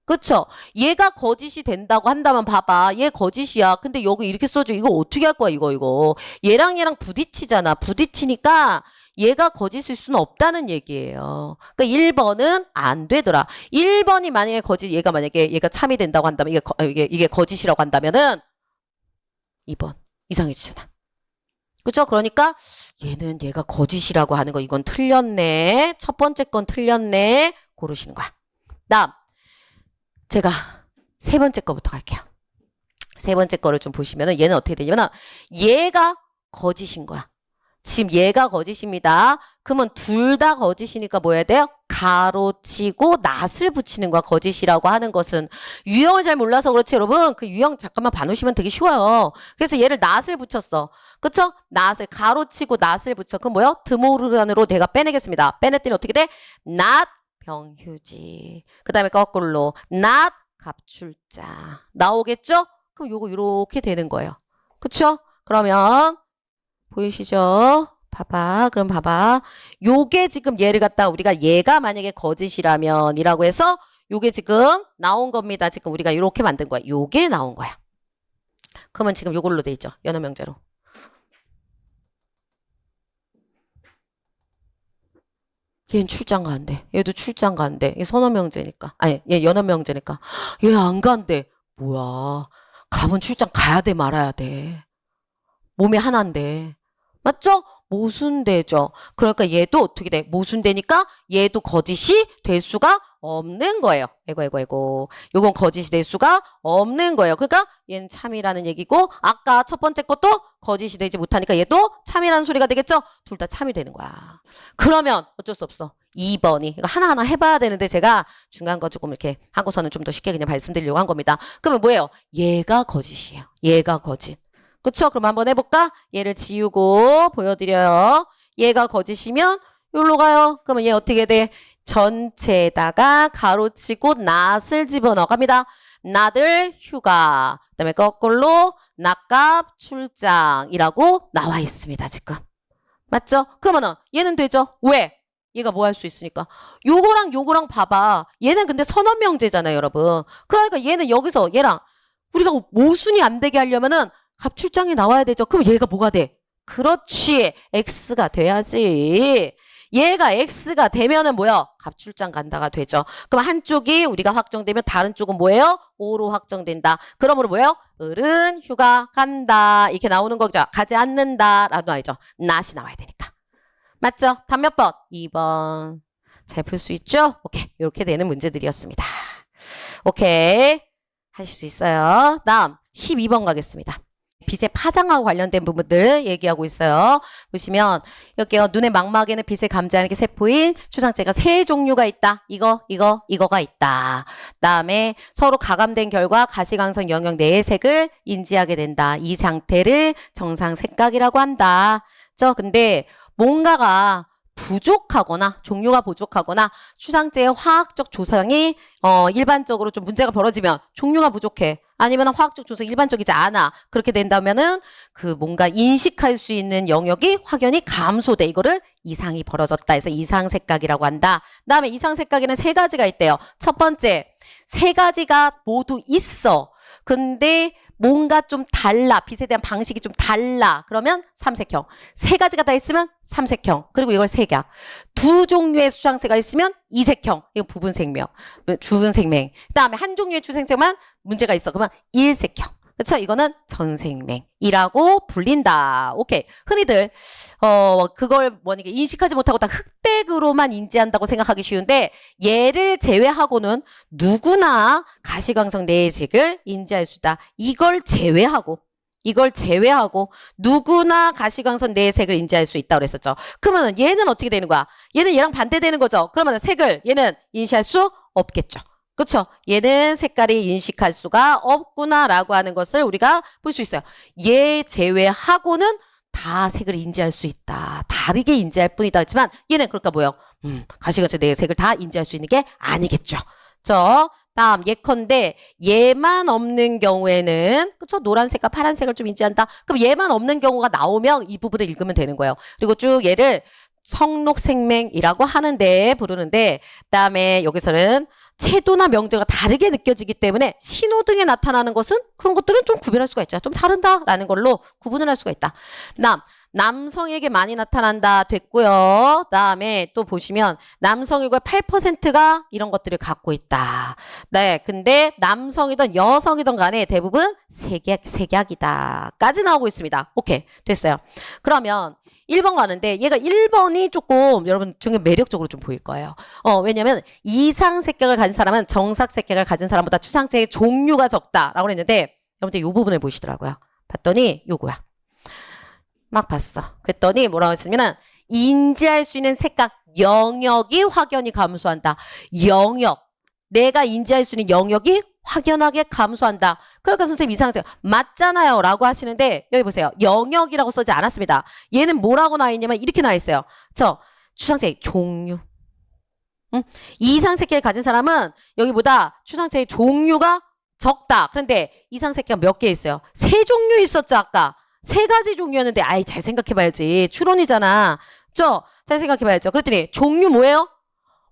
그쵸? 얘가 거짓이 된다고 한다면 봐봐. 얘 거짓이야. 근데 여기 이렇게 써줘. 이거 어떻게 할 거야, 이거. 얘랑 부딪히잖아. 부딪히니까 얘가 거짓일 수는 없다는 얘기예요. 그러니까 1번은 안 되더라. 1번이 만약에 얘가 참이 된다고 한다면, 이게 거짓이라고 한다면은 2번 이상해지잖아. 그쵸? 그러니까 얘가 거짓이라고 하는 거 이건 틀렸네. 첫 번째 건 틀렸네. 고르시는 거야. 다음. 제가 세 번째 거부터 갈게요. 세 번째 거를 좀 보시면은 얘는 어떻게 되냐면 얘가 거짓인 거야. 지금 얘가 거짓입니다. 그러면 둘 다 거짓이니까 뭐 해야 돼요? 가로치고 낫을 붙이는 거야. 거짓이라고 하는 것은. 유형을 잘 몰라서 그렇지 여러분. 그 유형 잠깐만 봐놓으시면 되게 쉬워요. 그래서 얘를 낫을 붙였어. 그쵸? 낫을 가로치고 낫을 붙여. 그럼 뭐요? 드모르간으로 내가 빼내겠습니다. 빼냈더니 어떻게 돼? 낫 병휴지. 그 다음에 거꾸로 not 갑출자 나오겠죠? 그럼 요거 이렇게 되는 거예요. 그쵸? 그러면 보이시죠? 그럼 봐봐. 요게 지금 얘를 갖다 우리가 얘가 만약에 거짓이라면 이라고 해서 요게 지금 나온 겁니다. 지금 우리가 이렇게 만든 거야. 요게 나온 거야. 그러면 지금 요걸로 돼 있죠. 연어명제로. 얘는 출장 간대. 얘도 출장 간대. 얘 선어명제니까. 아니, 얘 연어명제니까. 얘 안 간대. 뭐야. 가면 출장 가야 돼, 말아야 돼. 몸이 하나인데. 맞죠? 모순되죠. 그러니까 얘도 어떻게 돼? 모순되니까 얘도 거짓이 될 수가 없는 거예요. 아이고. 요건 거짓이 될 수가 없는 거예요. 그러니까 얘는 참이라는 얘기고 아까 첫 번째 것도 거짓이 되지 못하니까 얘도 참이라는 소리가 되겠죠? 둘 다 참이 되는 거야. 그러면 어쩔 수 없어. 2번이. 이거 하나하나 해봐야 되는데 제가 중간 거 조금 이렇게 하고서는 좀 더 쉽게 그냥 말씀드리려고 한 겁니다. 그러면 뭐예요? 얘가 거짓이에요. 얘가 거짓. 그쵸? 그럼 한번 해볼까? 얘를 지우고 보여드려요. 얘가 거짓이면 여기로 가요. 그러면 얘 어떻게 돼? 전체에다가 가로치고 낫을 집어넣어 갑니다. 낫을 휴가. 그 다음에 거꾸로 낫값 출장이라고 나와 있습니다. 지금. 맞죠? 그러면은 얘는 되죠? 왜? 얘가 뭐 할 수 있으니까. 요거랑 봐봐. 얘는 근데 선언명제잖아요, 여러분. 그러니까 얘는 여기서 얘랑 우리가 모순이 안 되게 하려면은 갑출장이 나와야 되죠. 그럼 얘가 뭐가 돼? 그렇지. X가 돼야지. 얘가 X가 되면은 뭐야? 갑출장 간다가 되죠. 그럼 한쪽이 우리가 확정되면 다른 쪽은 뭐예요? O로 확정된다. 그러므로 뭐예요? 을은 휴가 간다. 이렇게 나오는 거죠. 가지 않는다. 라도 알죠. not이 나와야 되니까. 맞죠? 답 몇 번? 2번. 잘 풀 수 있죠? 오케이. 이렇게 되는 문제들이었습니다. 오케이. 하실 수 있어요. 다음 12번 가겠습니다. 빛의 파장하고 관련된 부분들 얘기하고 있어요. 보시면 여기요. 눈의 망막에는 빛을 감지하는 게 세포인 추상제가 세 종류가 있다. 이거가 있다. 다음에 서로 가감된 결과 가시광선 영역 내의 색을 인지하게 된다. 이 상태를 정상색각이라고 한다. 근데 뭔가가 부족하거나 종류가 부족하거나 추상제의 화학적 조성이 일반적으로 좀 문제가 벌어지면 종류가 부족해. 아니면 화학적 조성이 일반적이지 않아. 그렇게 된다면은 그 뭔가 인식할 수 있는 영역이 확연히 감소돼. 이거를 이상이 벌어졌다 해서 이상색각이라고 한다. 그다음에 이상색각에는 세 가지가 있대요. 첫 번째, 세 가지가 모두 있어. 근데 뭔가 좀 달라. 빛에 대한 방식이 좀 달라. 그러면 삼색형. 세 가지가 다 있으면 삼색형. 그리고 이걸 색약. 두 종류의 수상세가 있으면 이색형. 이거 부분생명. 부분생명. 그다음에 한 종류의 추생체만 문제가 있어. 그러면 일색형. 그렇죠? 이거는 전생맹이라고 불린다. 오케이. 흔히들 그걸 뭐니 인식하지 못하고 다 흑백으로만 인지한다고 생각하기 쉬운데 얘를 제외하고는 누구나 가시광선 내의식을 인지할 수 있다. 이걸 제외하고 이걸 제외하고 누구나 가시광선 네 색을 인지할 수 있다고 그랬었죠. 그러면 얘는 어떻게 되는 거야? 얘는 얘랑 반대되는 거죠. 그러면 색을 얘는 인식할 수 없겠죠. 그렇죠? 얘는 색깔이 인식할 수가 없구나라고 하는 것을 우리가 볼 수 있어요. 얘 제외하고는 다 색을 인지할 수 있다. 다르게 인지할 뿐이다. 하지만 얘는 그러니까 뭐예요? 가시광선 네 색을 다 인지할 수 있는 게 아니겠죠. 다음 예컨대 얘만 없는 경우에는 그쵸 노란색과 파란색을 좀 인지한다. 그럼 얘만 없는 경우가 나오면 이 부분을 읽으면 되는 거예요. 그리고 쭉 얘를 청록생맹이라고 하는데 부르는데 그다음에 여기서는 채도나 명도가 다르게 느껴지기 때문에 신호등에 나타나는 것은 그런 것들은 좀 구별할 수가 있죠. 좀 다른다라는 걸로 구분을 할 수가 있다. 남성에게 많이 나타난다 됐고요. 그다음에 또 보시면 남성일과 8%가 이런 것들을 갖고 있다. 네, 근데 남성이든 여성이든 간에 대부분 색약이다까지 나오고 있습니다. 오케이, 됐어요. 그러면 1번 가는데 얘가 1번이 조금 여러분 중에 매력적으로 좀 보일 거예요. 왜냐면 이상 색깔을 가진 사람은 정삭 색깔을 가진 사람보다 추상체의 종류가 적다라고 했는데 여러분들 이 부분을 보시더라고요. 봤더니 요거야. 막 봤어. 그랬더니 뭐라고 했으면은 인지할 수 있는 색깔 영역이 확연히 감소한다. 영역. 내가 인지할 수 있는 영역이 확연하게 감소한다. 그러니까 선생님 이상하세요. 맞잖아요. 라고 하시는데 여기 보세요. 영역이라고 써지 않았습니다. 얘는 뭐라고 나와 있냐면 이렇게 나와 있어요. 추상체의 종류. 이상 색깔을 가진 사람은 여기보다 추상체의 종류가 적다. 그런데 이상 색깔 몇 개 있어요? 3종류 있었죠 아까. 3가지 종류였는데 아이 잘 생각해봐야지. 추론이잖아. 잘 생각해봐야죠. 그랬더니 종류 뭐예요?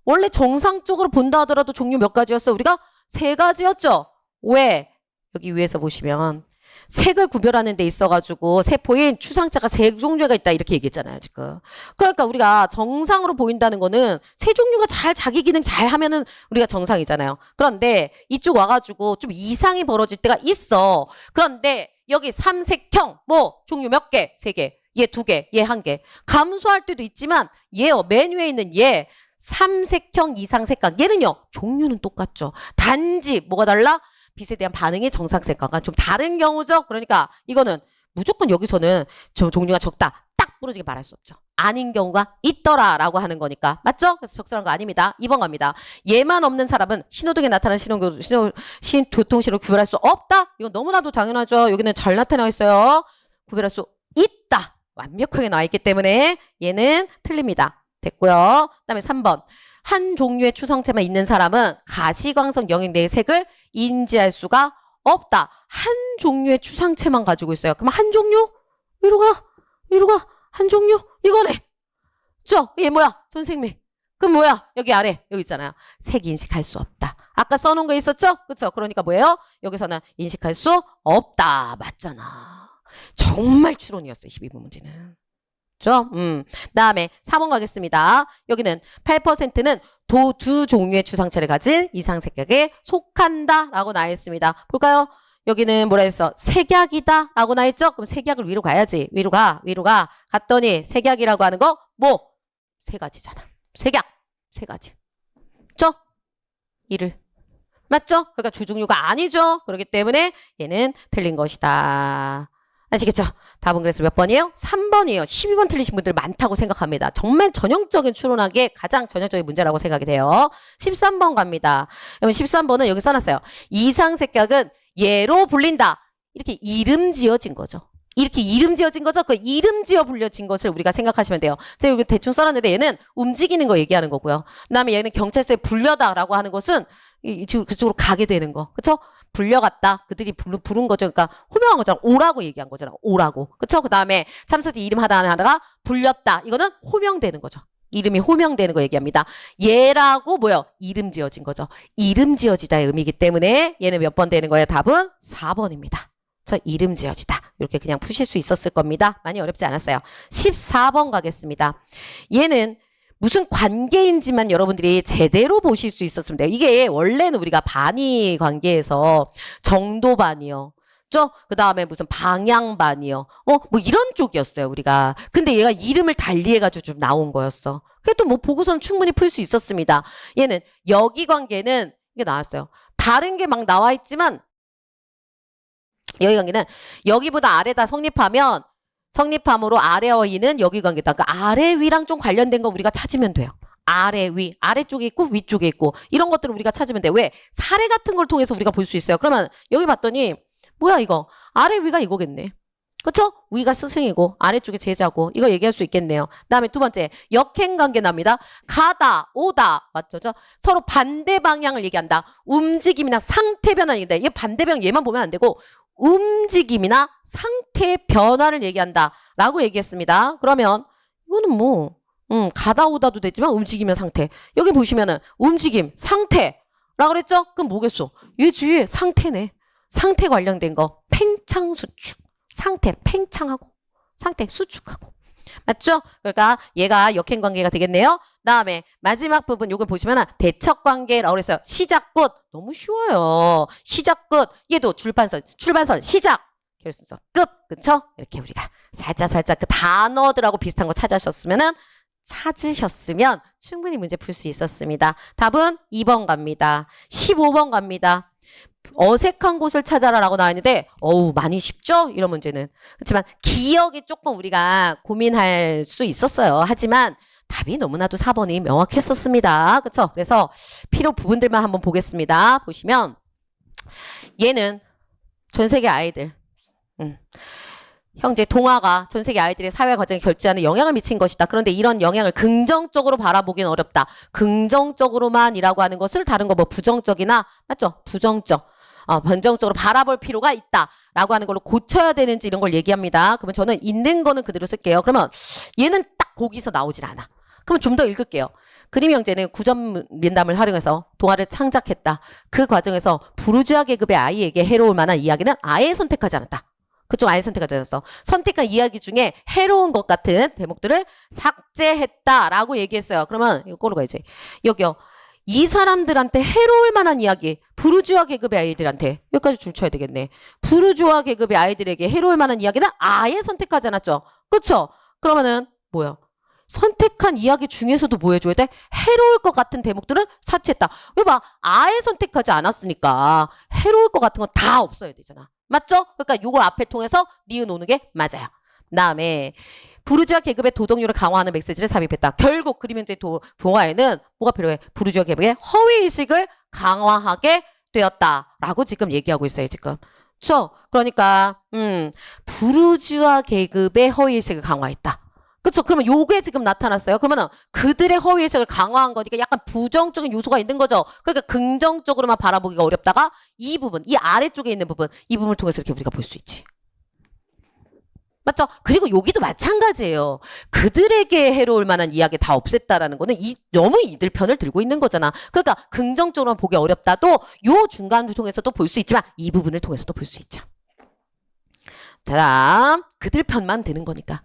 원래 정상적으로 본다 하더라도 종류 몇 가지였어? 우리가 3가지였죠. 왜? 여기 위에서 보시면 색을 구별하는 데 있어가지고 세포인 추상자가 3종류가 있다 이렇게 얘기했잖아요 지금. 그러니까 우리가 정상으로 보인다는 거는 3종류가 잘 자기 기능 잘 하면은 우리가 정상이잖아요. 그런데 이쪽 와가지고 좀 이상이 벌어질 때가 있어. 그런데 여기 삼색형 종류 몇 개? 3개. 얘 2개, 얘 1개. 감소할 때도 있지만 얘요 맨 위에 있는 얘 삼색형 이상색각 얘는요 종류는 똑같죠. 단지 뭐가 달라? 빛에 대한 반응이 정상색각과 좀 다른 경우죠. 그러니까 이거는 무조건 여기서는 종류가 적다 딱 부러지게 말할 수 없죠. 아닌 경우가 있더라라고 하는 거니까 맞죠? 그래서 적절한 거 아닙니다. 2번 갑니다. 얘만 없는 사람은 신호등에 나타나는 교통신호를 구별할 수 없다. 이건 너무나도 당연하죠. 여기는 잘 나타나 있어요. 구별할 수 있다. 완벽하게 나와 있기 때문에 얘는 틀립니다. 됐고요. 그다음에 3번. 한 종류의 추상체만 있는 사람은 가시광선 영역 내의 색을 인지할 수가 없다. 한 종류의 추상체만 가지고 있어요. 그럼 한 종류? 위로 가. 한 종류? 이거네. 얘 뭐야? 전생명. 그럼 뭐야? 여기 아래. 여기 있잖아요. 색 인식할 수 없다. 아까 써놓은 거 있었죠? 그쵸? 그러니까 뭐예요? 여기서는 인식할 수 없다. 맞잖아. 정말 추론이었어요. 12번 문제는. 다음에 4번 가겠습니다. 여기는 8%는 두 종류의 추상체를 가진 이상색약에 속한다 라고 나와 있습니다. 볼까요? 여기는 뭐라 했어? 색약이다 라고 나와 있죠? 그럼 색약을 위로 가야지. 위로 가. 갔더니 색약이라고 하는 거 3가지잖아. 색약 3가지. 이를 맞죠? 그러니까 주종류가 아니죠. 그렇기 때문에 얘는 틀린 것이다. 아시겠죠? 답은 그래서 몇 번이에요? 3번이에요. 12번 틀리신 분들 많다고 생각합니다. 정말 전형적인 추론하기에 가장 전형적인 문제라고 생각이 돼요. 13번 갑니다. 여러분 13번은 여기 써놨어요. 이상색약은 얘로 불린다. 이렇게 이름 지어진 거죠. 그 이름 지어 불려진 것을 우리가 생각하시면 돼요. 제가 여기 대충 써놨는데 얘는 움직이는 거 얘기하는 거고요. 그다음에 얘는 경찰서에 불려다라고 하는 것은 그쪽으로 가게 되는 거. 그쵸? 불려갔다. 그들이 부른 거죠. 그러니까 호명한 거잖아. 오라고 얘기한 거잖아. 오라고. 그쵸? 그 다음에 참석지 이름 하다가 불렸다. 이거는 호명되는 거죠. 이름이 호명되는 거 얘기합니다. 얘라고 뭐요? 이름 지어진 거죠. 이름 지어지다의 의미이기 때문에 얘는 몇 번 되는 거예요? 답은 4번입니다. 이름 지어지다. 이렇게 그냥 푸실 수 있었을 겁니다. 많이 어렵지 않았어요. 14번 가겠습니다. 얘는 무슨 관계인지만 여러분들이 제대로 보실 수 있었으면 돼요. 이게 원래는 우리가 반의 관계에서 정도반이요. 그 다음에 무슨 방향반이요. 뭐 이런 쪽이었어요, 우리가. 근데 얘가 이름을 달리해가지고 좀 나온 거였어. 그래도 뭐 보고서는 충분히 풀 수 있었습니다. 얘는 여기 관계는 이게 나왔어요. 다른 게 막 나와 있지만 여기 관계는 여기보다 아래다 성립함으로 아래와 위는 여기 관계다. 그러니까 아래 위랑 좀 관련된 거 우리가 찾으면 돼요. 아래 위, 아래쪽에 있고 위쪽에 있고 이런 것들을 우리가 찾으면 돼. 왜? 사례 같은 걸 통해서 우리가 볼 수 있어요. 그러면 여기 봤더니 뭐야 이거? 아래 위가 이거겠네. 그쵸? 위가 스승이고 아래쪽에 제자고 이거 얘기할 수 있겠네요. 그다음에 두 번째 역행관계 납니다. 가다, 오다 맞죠? 서로 반대 방향을 얘기한다. 움직임이나 상태 변화를 얘기한다. 이게 반대 방향 얘만 보면 안 되고 움직임이나 상태 변화를 얘기한다 라고 얘기했습니다. 그러면 이거는 뭐 가다 오다도 되지만 움직이면 상태. 여기 보시면은 움직임, 상태라고 그랬죠? 그럼 뭐겠어? 이 주위에 상태네. 상태 관련된 거. 팽창 수축. 상태 팽창하고 상태 수축하고. 맞죠? 그러니까 얘가 역행관계가 되겠네요. 다음에 마지막 부분 요걸 보시면은 대척관계라고 그랬어요. 시작끝. 너무 쉬워요. 시작끝. 얘도 출발선 시작. 결승선 끝. 그쵸? 이렇게 우리가 살짝 그 단어들하고 비슷한 거 찾으셨으면 충분히 문제 풀 수 있었습니다. 답은 2번 갑니다. 15번 갑니다. 어색한 곳을 찾아라 라고 나와 있는데 어우 많이 쉽죠? 이런 문제는. 그렇지만 기억이 조금 우리가 고민할 수 있었어요. 하지만 답이 너무나도 4번이 명확했었습니다. 그렇죠? 그래서 필요 부분들만 한번 보겠습니다. 보시면 얘는 전 세계 아이들 형제 동화가 전 세계 아이들의 사회 과정에 결정하는 영향을 미친 것이다. 그런데 이런 영향을 긍정적으로 바라보기는 어렵다. 긍정적으로만이라고 하는 것을 다른 거 뭐 부정적이나 맞죠? 부정적으로 바라볼 필요가 있다라고 하는 걸로 고쳐야 되는지 이런 걸 얘기합니다. 그러면 저는 있는 거는 그대로 쓸게요. 그러면 얘는 딱 거기서 나오질 않아. 그러면 좀 더 읽을게요. 그림 형제는 9점 민담을 활용해서 동화를 창작했다. 그 과정에서 부르주아 계급의 아이에게 해로울 만한 이야기는 아예 선택하지 않았다. 그쪽 아예 선택하지 않았어. 선택한 이야기 중에 해로운 것 같은 대목들을 삭제했다라고 얘기했어요. 그러면 이거 꼬르가 이제 여기요. 이 사람들한테 해로울 만한 이야기, 부르주아 계급의 아이들한테 여기까지 줄 쳐야 되겠네. 부르주아 계급의 아이들에게 해로울 만한 이야기는 아예 선택하지 않았죠. 그렇죠? 그러면은 뭐야? 선택한 이야기 중에서도 뭐 해줘야 돼? 해로울 것 같은 대목들은 삭제했다. 왜 봐? 아예 선택하지 않았으니까 해로울 것 같은 건 다 없어야 되잖아. 맞죠? 그러니까 요거 앞에 통해서 니은 오는 게 맞아요. 다음에 부르주아 계급의 도덕률을 강화하는 메시지를 삽입했다. 결국 그림 현재 동화에는 뭐가 필요해? 부르주아 계급의 허위의식을 강화하게 되었다라고 지금 얘기하고 있어요. 지금. 그렇죠? 그러니까 부르주아 계급의 허위의식을 강화했다. 그렇죠? 그러면 요게 지금 나타났어요. 그러면 그들의 허위의식을 강화한 거니까 약간 부정적인 요소가 있는 거죠. 그러니까 긍정적으로만 바라보기가 어렵다가 이 부분, 이 아래쪽에 있는 부분, 이 부분을 통해서 이렇게 우리가 볼 수 있지. 맞죠? 그리고 여기도 마찬가지예요. 그들에게 해로울 만한 이야기 다 없앴다라는 거는 너무 이들 편을 들고 있는 거잖아. 그러니까 긍정적으로만 보기 어렵다도 요 중간을 통해서도 볼 수 있지만 이 부분을 통해서도 볼 수 있죠. 다음 그들 편만 드는 거니까.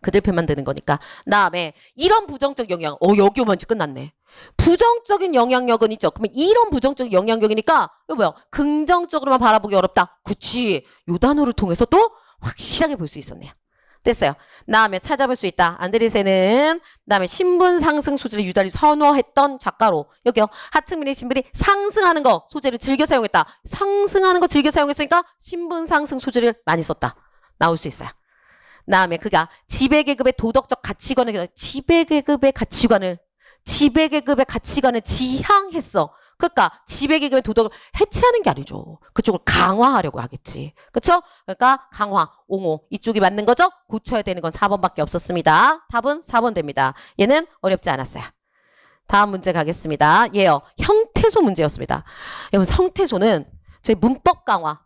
다음에 이런 부정적 영향. 여기 오면 이제 끝났네. 부정적인 영향력은 있죠. 그러면 이런 부정적인 영향력이니까 이거 뭐야? 긍정적으로만 바라보기 어렵다. 그치. 요 단어를 통해서 또 확실하게 볼 수 있었네요. 됐어요. 다음에 찾아볼 수 있다. 안드레센은 다음에 신분 상승 소재를 유달리 선호했던 작가로 여기요. 하층민의 신분이 상승하는 거 소재를 즐겨 사용했다. 상승하는 거 즐겨 사용했으니까 신분 상승 소재를 많이 썼다. 나올 수 있어요. 다음에 그가 지배계급의 도덕적 가치관을 지배계급의 가치관을 지향했어. 그러니까 지배계급의 도덕을 해체하는 게 아니죠. 그쪽을 강화하려고 하겠지. 그렇죠? 그러니까 강화, 옹호 이쪽이 맞는 거죠? 고쳐야 되는 건 4번밖에 없었습니다. 답은 4번 됩니다. 얘는 어렵지 않았어요. 다음 문제 가겠습니다. 얘요. 형태소 문제였습니다. 여러분 형태소는 저희 문법 강화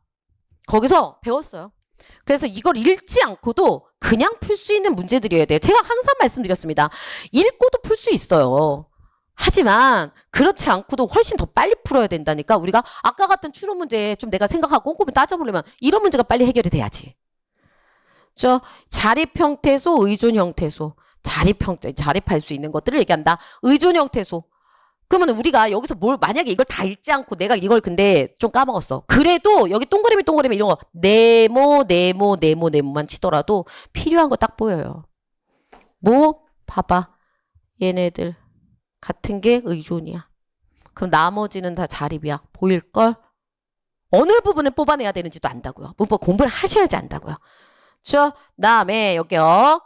거기서 배웠어요. 그래서 이걸 읽지 않고도 그냥 풀 수 있는 문제들이어야 돼요. 제가 항상 말씀드렸습니다. 읽고도 풀 수 있어요. 하지만 그렇지 않고도 훨씬 더 빨리 풀어야 된다니까. 우리가 아까 같은 추론 문제 좀 내가 생각하고 꼼꼼히 따져보려면 이런 문제가 빨리 해결이 돼야지. 자립 형태소, 의존 형태소. 자립할 수 있는 것들을 얘기한다. 의존 형태소. 그러면 우리가 여기서 만약에 이걸 다 읽지 않고 내가 이걸 근데 좀 까먹었어. 그래도 여기 동그라미 이런 거 네모만 치더라도 필요한 거 딱 보여요. 봐봐. 얘네들 같은 게 의존이야. 그럼 나머지는 다 자립이야. 보일걸? 어느 부분을 뽑아내야 되는지도 안다고요. 문법 공부를 하셔야지 안다고요. 그렇죠? 그다음에 여기요.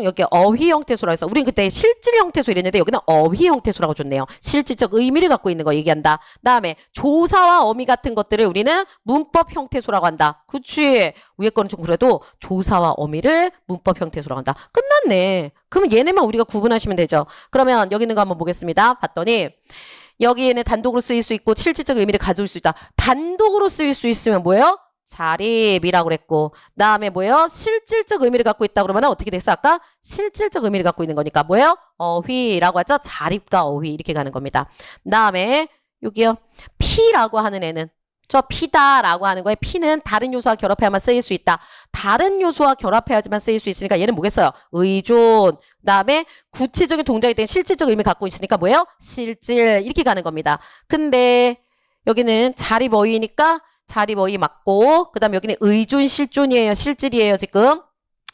여기 어휘 형태소라고 해서 우린 그때 실질 형태소 이랬는데 여기는 어휘 형태소라고 줬네요. 실질적 의미를 갖고 있는 거 얘기한다. 그다음에 조사와 어미 같은 것들을 우리는 문법 형태소라고 한다. 그치? 위에 거는 좀 그래도 조사와 어미를 문법 형태소라고 한다. 끝났네. 그럼 얘네만 우리가 구분하시면 되죠. 그러면 여기 있는 거 한번 보겠습니다. 봤더니 여기에는 단독으로 쓰일 수 있고 실질적 의미를 가져올 수 있다. 단독으로 쓰일 수 있으면 뭐예요? 자립이라고 그랬고 그다음에 뭐예요? 실질적 의미를 갖고 있다 그러면 어떻게 됐어? 아까 실질적 의미를 갖고 있는 거니까 뭐예요? 어휘라고 하죠. 자립과 어휘 이렇게 가는 겁니다. 그다음에 여기요. 피라고 하는 애는 저 피다라고 하는 거에 피는 다른 요소와 결합해야만 쓰일 수 있다. 다른 요소와 결합해야지만 쓰일 수 있으니까 얘는 뭐겠어요? 의존. 그다음에 구체적인 동작에 대한 실질적 의미 갖고 있으니까 뭐예요? 실질 이렇게 가는 겁니다. 근데 여기는 자립 어휘니까 자립 어휘 맞고 그다음에 여기는 의존 실존이에요. 실질이에요 지금.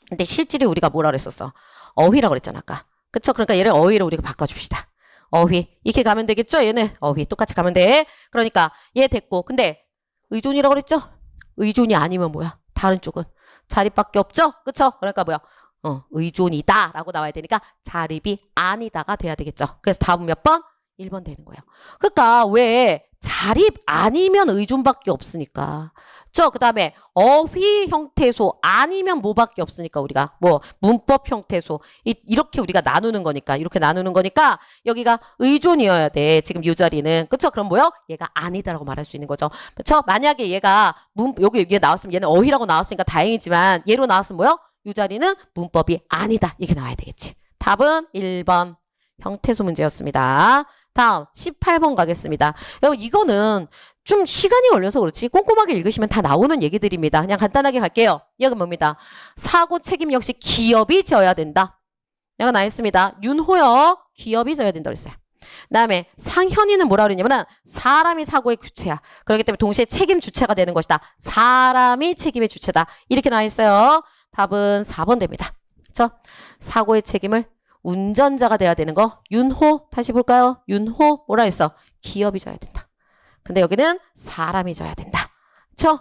근데 실질이 우리가 뭐라 그랬었어? 어휘라고 그랬잖아 아까. 그쵸? 그러니까 얘를 어휘로 우리가 바꿔줍시다. 어휘 이렇게 가면 되겠죠? 얘는 어휘 똑같이 가면 돼. 그러니까 얘 됐고 근데 의존이라고 그랬죠? 의존이 아니면 뭐야? 다른 쪽은 자립밖에 없죠? 그쵸? 그러니까 뭐야? 의존이다 라고 나와야 되니까 자립이 아니다가 돼야 되겠죠. 그래서 답은 몇 번? 1번 되는 거예요. 그러니까 왜 자립 아니면 의존밖에 없으니까. 그 다음에 어휘 형태소 아니면 뭐밖에 없으니까 우리가 뭐 문법 형태소 이렇게 우리가 나누는 거니까 이렇게 나누는 거니까 여기가 의존이어야 돼. 지금 이 자리는. 그쵸? 그럼 뭐요? 얘가 아니다라고 말할 수 있는 거죠. 그쵸? 만약에 얘가 여기 나왔으면 얘는 어휘라고 나왔으니까 다행이지만 얘로 나왔으면 뭐요? 이 자리는 문법이 아니다. 이렇게 나와야 되겠지. 답은 1번 형태소 문제였습니다. 다음 18번 가겠습니다. 여러분 이거는 좀 시간이 걸려서 그렇지 꼼꼼하게 읽으시면 다 나오는 얘기들입니다. 그냥 간단하게 갈게요. 여기 뭡니다. 사고 책임 역시 기업이 져야 된다. 여기 나와 있습니다. 윤호요. 기업이 져야 된다 그랬어요. 그다음에 상현이는 뭐라 그랬냐면 사람이 사고의 주체야. 그렇기 때문에 동시에 책임 주체가 되는 것이다. 사람이 책임의 주체다. 이렇게 나와 있어요. 답은 4번 됩니다. 그렇죠? 사고의 책임을 운전자가 돼야 되는 거. 윤호 다시 볼까요? 윤호 뭐라 했어? 기업이 져야 된다. 근데 여기는 사람이 져야 된다. 그쵸?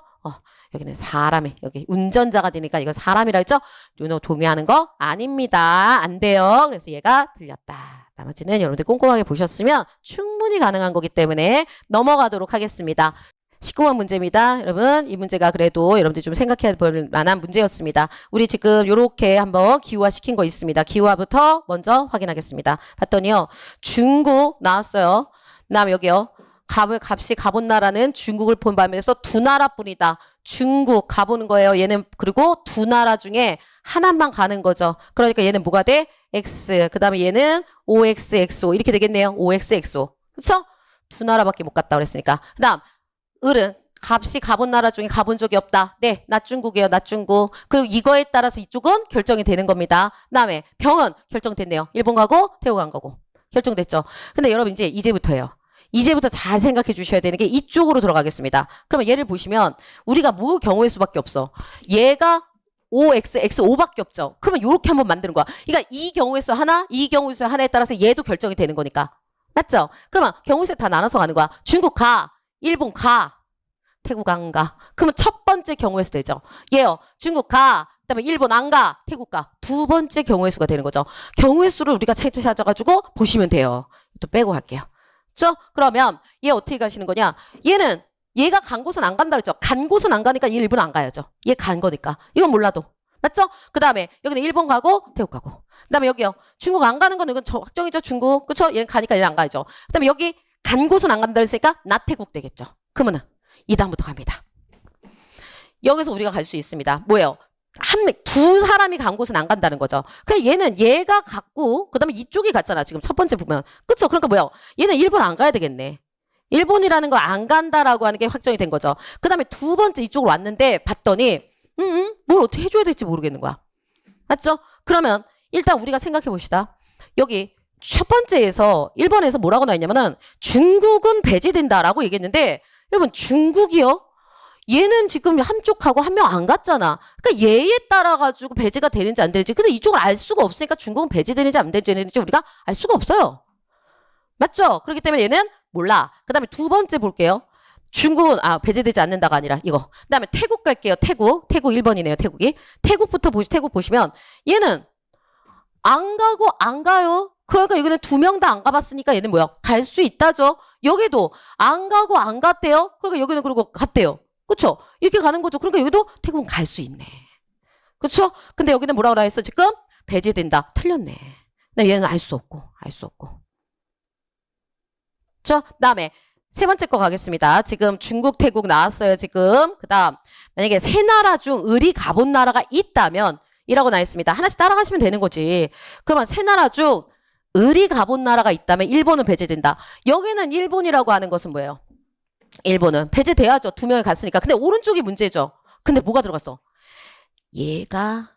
여기는 사람이 여기 운전자가 되니까 이건 사람이라 했죠? 윤호 동의하는 거 아닙니다. 안 돼요. 그래서 얘가 틀렸다. 나머지는 여러분들 꼼꼼하게 보셨으면 충분히 가능한 거기 때문에 넘어가도록 하겠습니다. 19번 문제입니다. 여러분 이 문제가 그래도 여러분들이 좀 생각해야 볼 만한 문제였습니다. 우리 지금 요렇게 한번 기후화 시킨 거 있습니다. 기후화부터 먼저 확인하겠습니다. 봤더니요. 중국 나왔어요. 그다음에 여기요. 값이 가본 나라는 중국을 포함해서 두 나라뿐이다. 중국 가보는 거예요. 얘는 그리고 두 나라 중에 하나만 가는 거죠. 그러니까 얘는 뭐가 돼? X. 그 다음에 얘는 OX, XO 이렇게 되겠네요. OX, XO. 그쵸? 두 나라밖에 못 갔다 그랬으니까. 그 다음 을은 값이 가본 나라 중에 가본 적이 없다. 네, 나 중국이에요. 나 중국. 그리고 이거에 따라서 이쪽은 결정이 되는 겁니다. 그 다음에 병은 결정됐네요. 일본 가고 태국 간 거고. 결정됐죠. 근데 여러분 이제부터예요. 이제부터 잘 생각해 주셔야 되는 게 이쪽으로 들어가겠습니다. 그러면 얘를 보시면 우리가 뭐 경우의 수밖에 없어. 얘가 OX, XO밖에 없죠. 그러면 이렇게 한번 만드는 거야. 그러니까 이 경우의 수 하나, 이 경우의 수 하나에 따라서 얘도 결정이 되는 거니까. 맞죠? 그러면 경우의 수 다 나눠서 가는 거야. 중국 가. 일본 가, 태국 안 가. 그러면 첫 번째 경우의 수 되죠. 얘요. 중국 가, 그다음에 일본 안 가, 태국 가. 두 번째 경우의 수가 되는 거죠. 경우의 수를 우리가 찾아가지고 보시면 돼요. 또 빼고 할게요. 그렇죠? 그러면 얘 어떻게 가시는 거냐? 얘가 간 곳은 안 간다 그랬죠. 간 곳은 안 가니까 얘 일본 안 가야죠. 얘 간 거니까. 이건 몰라도. 맞죠? 그 다음에 여기는 일본 가고 태국 가고. 그 다음에 여기요. 중국 안 가는 건 이건 확정이죠. 중국. 그렇죠? 얘는 가니까 얘는 안 가야죠. 그 다음에 여기 간 곳은 안 간다 그랬으니까 나태국 되겠죠. 그러면은 이 다음부터 갑니다. 여기서 우리가 갈 수 있습니다. 뭐예요? 두 사람이 간 곳은 안 간다는 거죠. 그냥 얘가 갔고 그다음에 이쪽이 갔잖아. 지금 첫 번째 보면. 그렇죠? 그러니까 뭐예요? 얘는 일본 안 가야 되겠네. 일본이라는 거 안 간다라고 하는 게 확정이 된 거죠. 그다음에 두 번째 이쪽으로 왔는데 봤더니 뭘 어떻게 해줘야 될지 모르겠는 거야. 맞죠? 그러면 일단 우리가 생각해 봅시다. 여기 첫 번째에서 1번에서 뭐라고 나왔냐면은 중국은 배제된다라고 얘기했는데 여러분 중국이요? 얘는 지금 한쪽 가고 한 명 안 갔잖아. 그러니까 얘에 따라 가지고 배제가 되는지 안 되는지. 근데 이쪽을 알 수가 없으니까 중국은 배제되는지 안 되는지 우리가 알 수가 없어요. 맞죠? 그렇기 때문에 얘는 몰라. 그 다음에 두 번째 볼게요. 중국은 배제되지 않는다가 아니라 이거. 그다음에 태국 갈게요. 태국 1번이네요. 태국이. 태국 보시면 얘는 안 가고 안 가요. 그러니까 여기는 두 명 다 안 가봤으니까 얘는 뭐야? 갈 수 있다죠. 여기도 안 가고 안 갔대요. 그러니까 여기는 그리고 갔대요. 그쵸? 이렇게 가는 거죠. 그러니까 여기도 태국은 갈 수 있네. 그쵸? 근데 여기는 뭐라고 했어 지금? 배제된다. 틀렸네. 근데 얘는 알 수 없고. 그 다음에 세 번째 거 가겠습니다. 지금 중국, 태국 나왔어요. 지금. 그 다음 만약에 세 나라 중 을이 가본 나라가 있다면 이라고 나있습니다. 하나씩 따라가시면 되는 거지. 그러면 세 나라 중 을이 가본 나라가 있다면 일본은 배제된다. 여기는 일본이라고 하는 것은 뭐예요? 일본은 배제돼야죠. 두 명이 갔으니까. 근데 오른쪽이 문제죠. 근데 뭐가 들어갔어? 얘가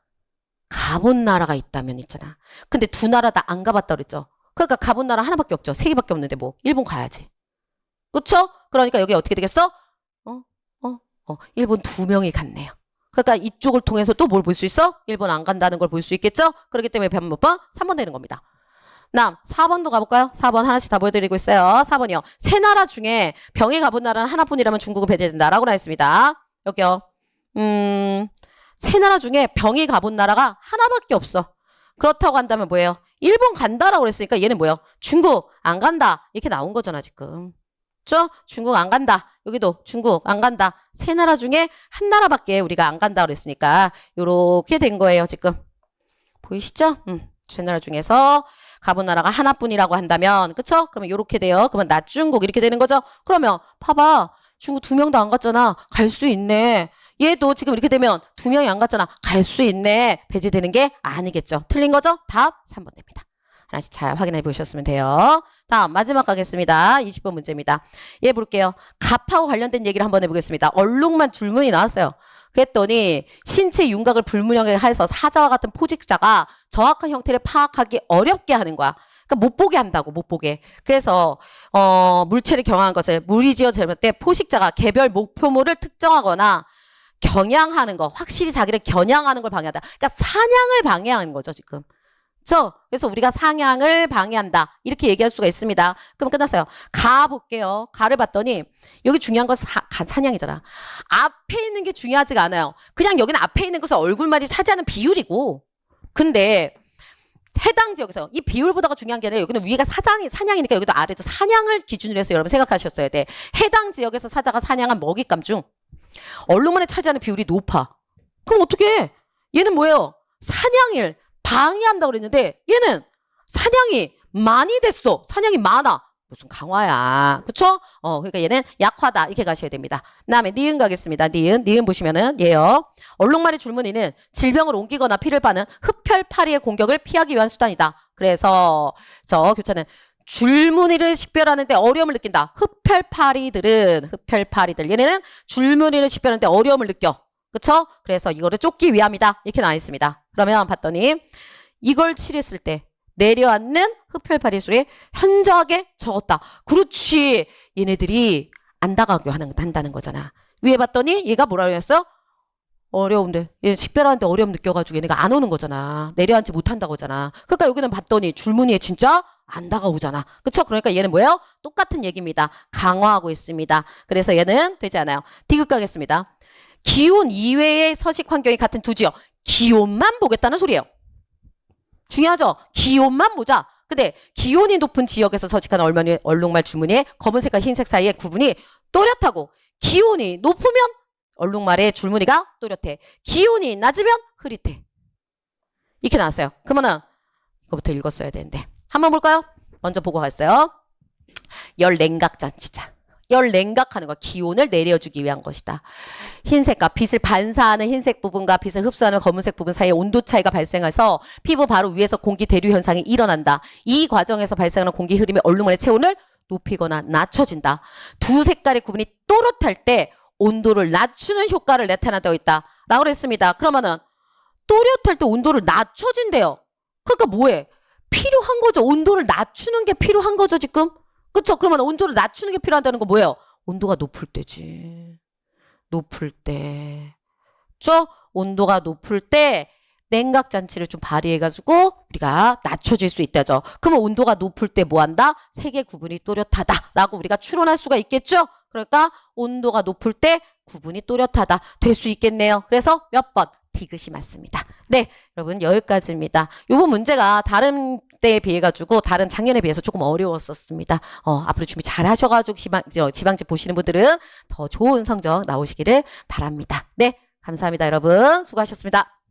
가본 나라가 있다면 있잖아. 근데 두 나라 다 안 가봤다 그랬죠. 그러니까 가본 나라 하나밖에 없죠. 세 개밖에 없는데 뭐 일본 가야지. 그쵸? 그러니까 여기 어떻게 되겠어? 일본 두 명이 갔네요. 그러니까 이쪽을 통해서 또 뭘 볼 수 있어? 일본 안 간다는 걸 볼 수 있겠죠? 그렇기 때문에 몇 번? 3번 되는 겁니다. 다음 4번도 가볼까요? 4번 하나씩 다 보여드리고 있어요. 4번이요. 세 나라 중에 병이 가본 나라는 하나뿐이라면 중국은 배제된다라고 나있습니다. 여기요. 세 나라 중에 병이 가본 나라가 하나밖에 없어. 그렇다고 한다면 뭐예요? 일본 간다라고 그랬으니까 얘는 뭐예요? 중국 안 간다. 이렇게 나온 거잖아 지금. 그렇죠? 중국 안 간다. 여기도 중국 안 간다. 세 나라 중에 한 나라밖에 우리가 안 간다 그랬으니까 요렇게 된 거예요 지금. 보이시죠? 세 나라 중에서 가본 나라가 하나뿐이라고 한다면 그쵸? 그러면 요렇게 돼요. 그러면 낮중국 이렇게 되는 거죠. 그러면 봐봐. 중국 두 명도 안 갔잖아. 갈 수 있네. 얘도 지금 이렇게 되면 두 명이 안 갔잖아. 갈 수 있네. 배제되는 게 아니겠죠. 틀린 거죠? 답 3번 됩니다. 하나씩 잘 확인해 보셨으면 돼요. 다음 마지막 가겠습니다. 20번 문제입니다. 얘 볼게요. 갑하고 관련된 얘기를 한번 해보겠습니다. 얼룩말 줄무늬 나왔어요. 그랬더니 신체 윤곽을 불문하게 해서 사자와 같은 포식자가 정확한 형태를 파악하기 어렵게 하는 거야. 그러니까 못 보게 한다고, 못 보게. 그래서 물체를 경화한 것을 물이 지어 재볼 때 포식자가 개별 목표물을 특정하거나 겨냥하는 거, 확실히 자기를 겨냥하는 걸 방해한다. 그러니까 사냥을 방해하는 거죠, 지금. 그렇죠? 그래서 우리가 상향을 방해한다. 이렇게 얘기할 수가 있습니다. 그럼 끝났어요. 가 볼게요. 가를 봤더니 여기 중요한 건 사냥이잖아. 앞에 있는 게 중요하지가 않아요. 그냥 여기는 앞에 있는 것은 얼굴만이 차지하는 비율이고 근데 해당 지역에서 이 비율보다가 중요한 게 아니라 여기는 위가 사냥이니까 여기도 아래도 사냥을 기준으로 해서 여러분 생각하셨어야 돼. 해당 지역에서 사자가 사냥한 먹잇감 중 얼룩말이 차지하는 비율이 높아. 그럼 어떻게 해? 얘는 뭐예요? 사냥을 방해한다고 그랬는데 얘는 사냥이 많이 됐어. 사냥이 많아. 무슨 강화야. 그쵸? 그러니까 얘는 약화다. 이렇게 가셔야 됩니다. 그다음에 니은 가겠습니다. 니은 보시면은 얘요. 얼룩말의 줄무늬는 질병을 옮기거나 피를 파는 흡혈파리의 공격을 피하기 위한 수단이다. 그래서 저 교차는 줄무늬를 식별하는데 어려움을 느낀다. 흡혈파리들 얘네는 줄무늬를 식별하는데 어려움을 느껴. 그쵸? 그래서 이거를 쫓기 위함이다. 이렇게 나와 있습니다. 그러면 봤더니 이걸 칠했을 때 내려앉는 흡혈파리 수에 현저하게 적었다. 그렇지. 얘네들이 안 다가게 한다는 거잖아. 위에 봤더니 얘가 뭐라 그랬어? 어려운데. 얘 식별하는데 어려움 느껴가지고 얘네가 안 오는 거잖아. 내려앉지 못한다고 하잖아. 그러니까 여기는 봤더니 줄무늬에 진짜 안 다가오잖아. 그쵸? 그러니까 얘는 뭐예요? 똑같은 얘기입니다. 강화하고 있습니다. 그래서 얘는 되지 않아요. 디귿 가겠습니다. 기온 이외의 서식 환경이 같은 두 지역. 기온만 보겠다는 소리예요. 중요하죠? 기온만 보자. 근데 기온이 높은 지역에서 서식하는 얼룩말 줄무늬의 검은색과 흰색 사이의 구분이 또렷하고 기온이 높으면 얼룩말의 줄무늬가 또렷해. 기온이 낮으면 흐릿해. 이렇게 나왔어요. 그러면은 이거부터 읽었어야 되는데 한번 볼까요? 먼저 보고 갔어요. 열냉각잔치자. 열냉각하는 거 기온을 내려주기 위한 것이다. 흰색과 빛을 반사하는 흰색 부분과 빛을 흡수하는 검은색 부분 사이에 온도 차이가 발생해서 피부 바로 위에서 공기 대류 현상이 일어난다. 이 과정에서 발생하는 공기 흐름이 얼룩말의 체온을 높이거나 낮춰진다. 두 색깔의 구분이 또렷할 때 온도를 낮추는 효과를 나타나고 있다. 라고 했습니다. 그러면은 또렷할 때 온도를 낮춰진대요. 그러니까 뭐해? 필요한 거죠. 온도를 낮추는 게 필요한 거죠, 지금. 그쵸? 그러면 온도를 낮추는 게 필요하다는 건 뭐예요? 온도가 높을 때지. 높을 때. 그쵸? 온도가 높을 때 냉각장치를 좀 발휘해가지고 우리가 낮춰질 수 있다죠. 그러면 온도가 높을 때 뭐 한다? 색의 구분이 또렷하다. 라고 우리가 추론할 수가 있겠죠? 그러니까 온도가 높을 때 구분이 또렷하다. 될 수 있겠네요. 그래서 몇 번? 디귿이 맞습니다. 네, 여러분 여기까지입니다. 요번 문제가 다른 때에 비해 가지고 다른 작년에 비해서 조금 어려웠었습니다. 앞으로 준비 잘 하셔가지고 지방제 보시는 분들은 더 좋은 성적 나오시기를 바랍니다. 네, 감사합니다, 여러분. 수고하셨습니다.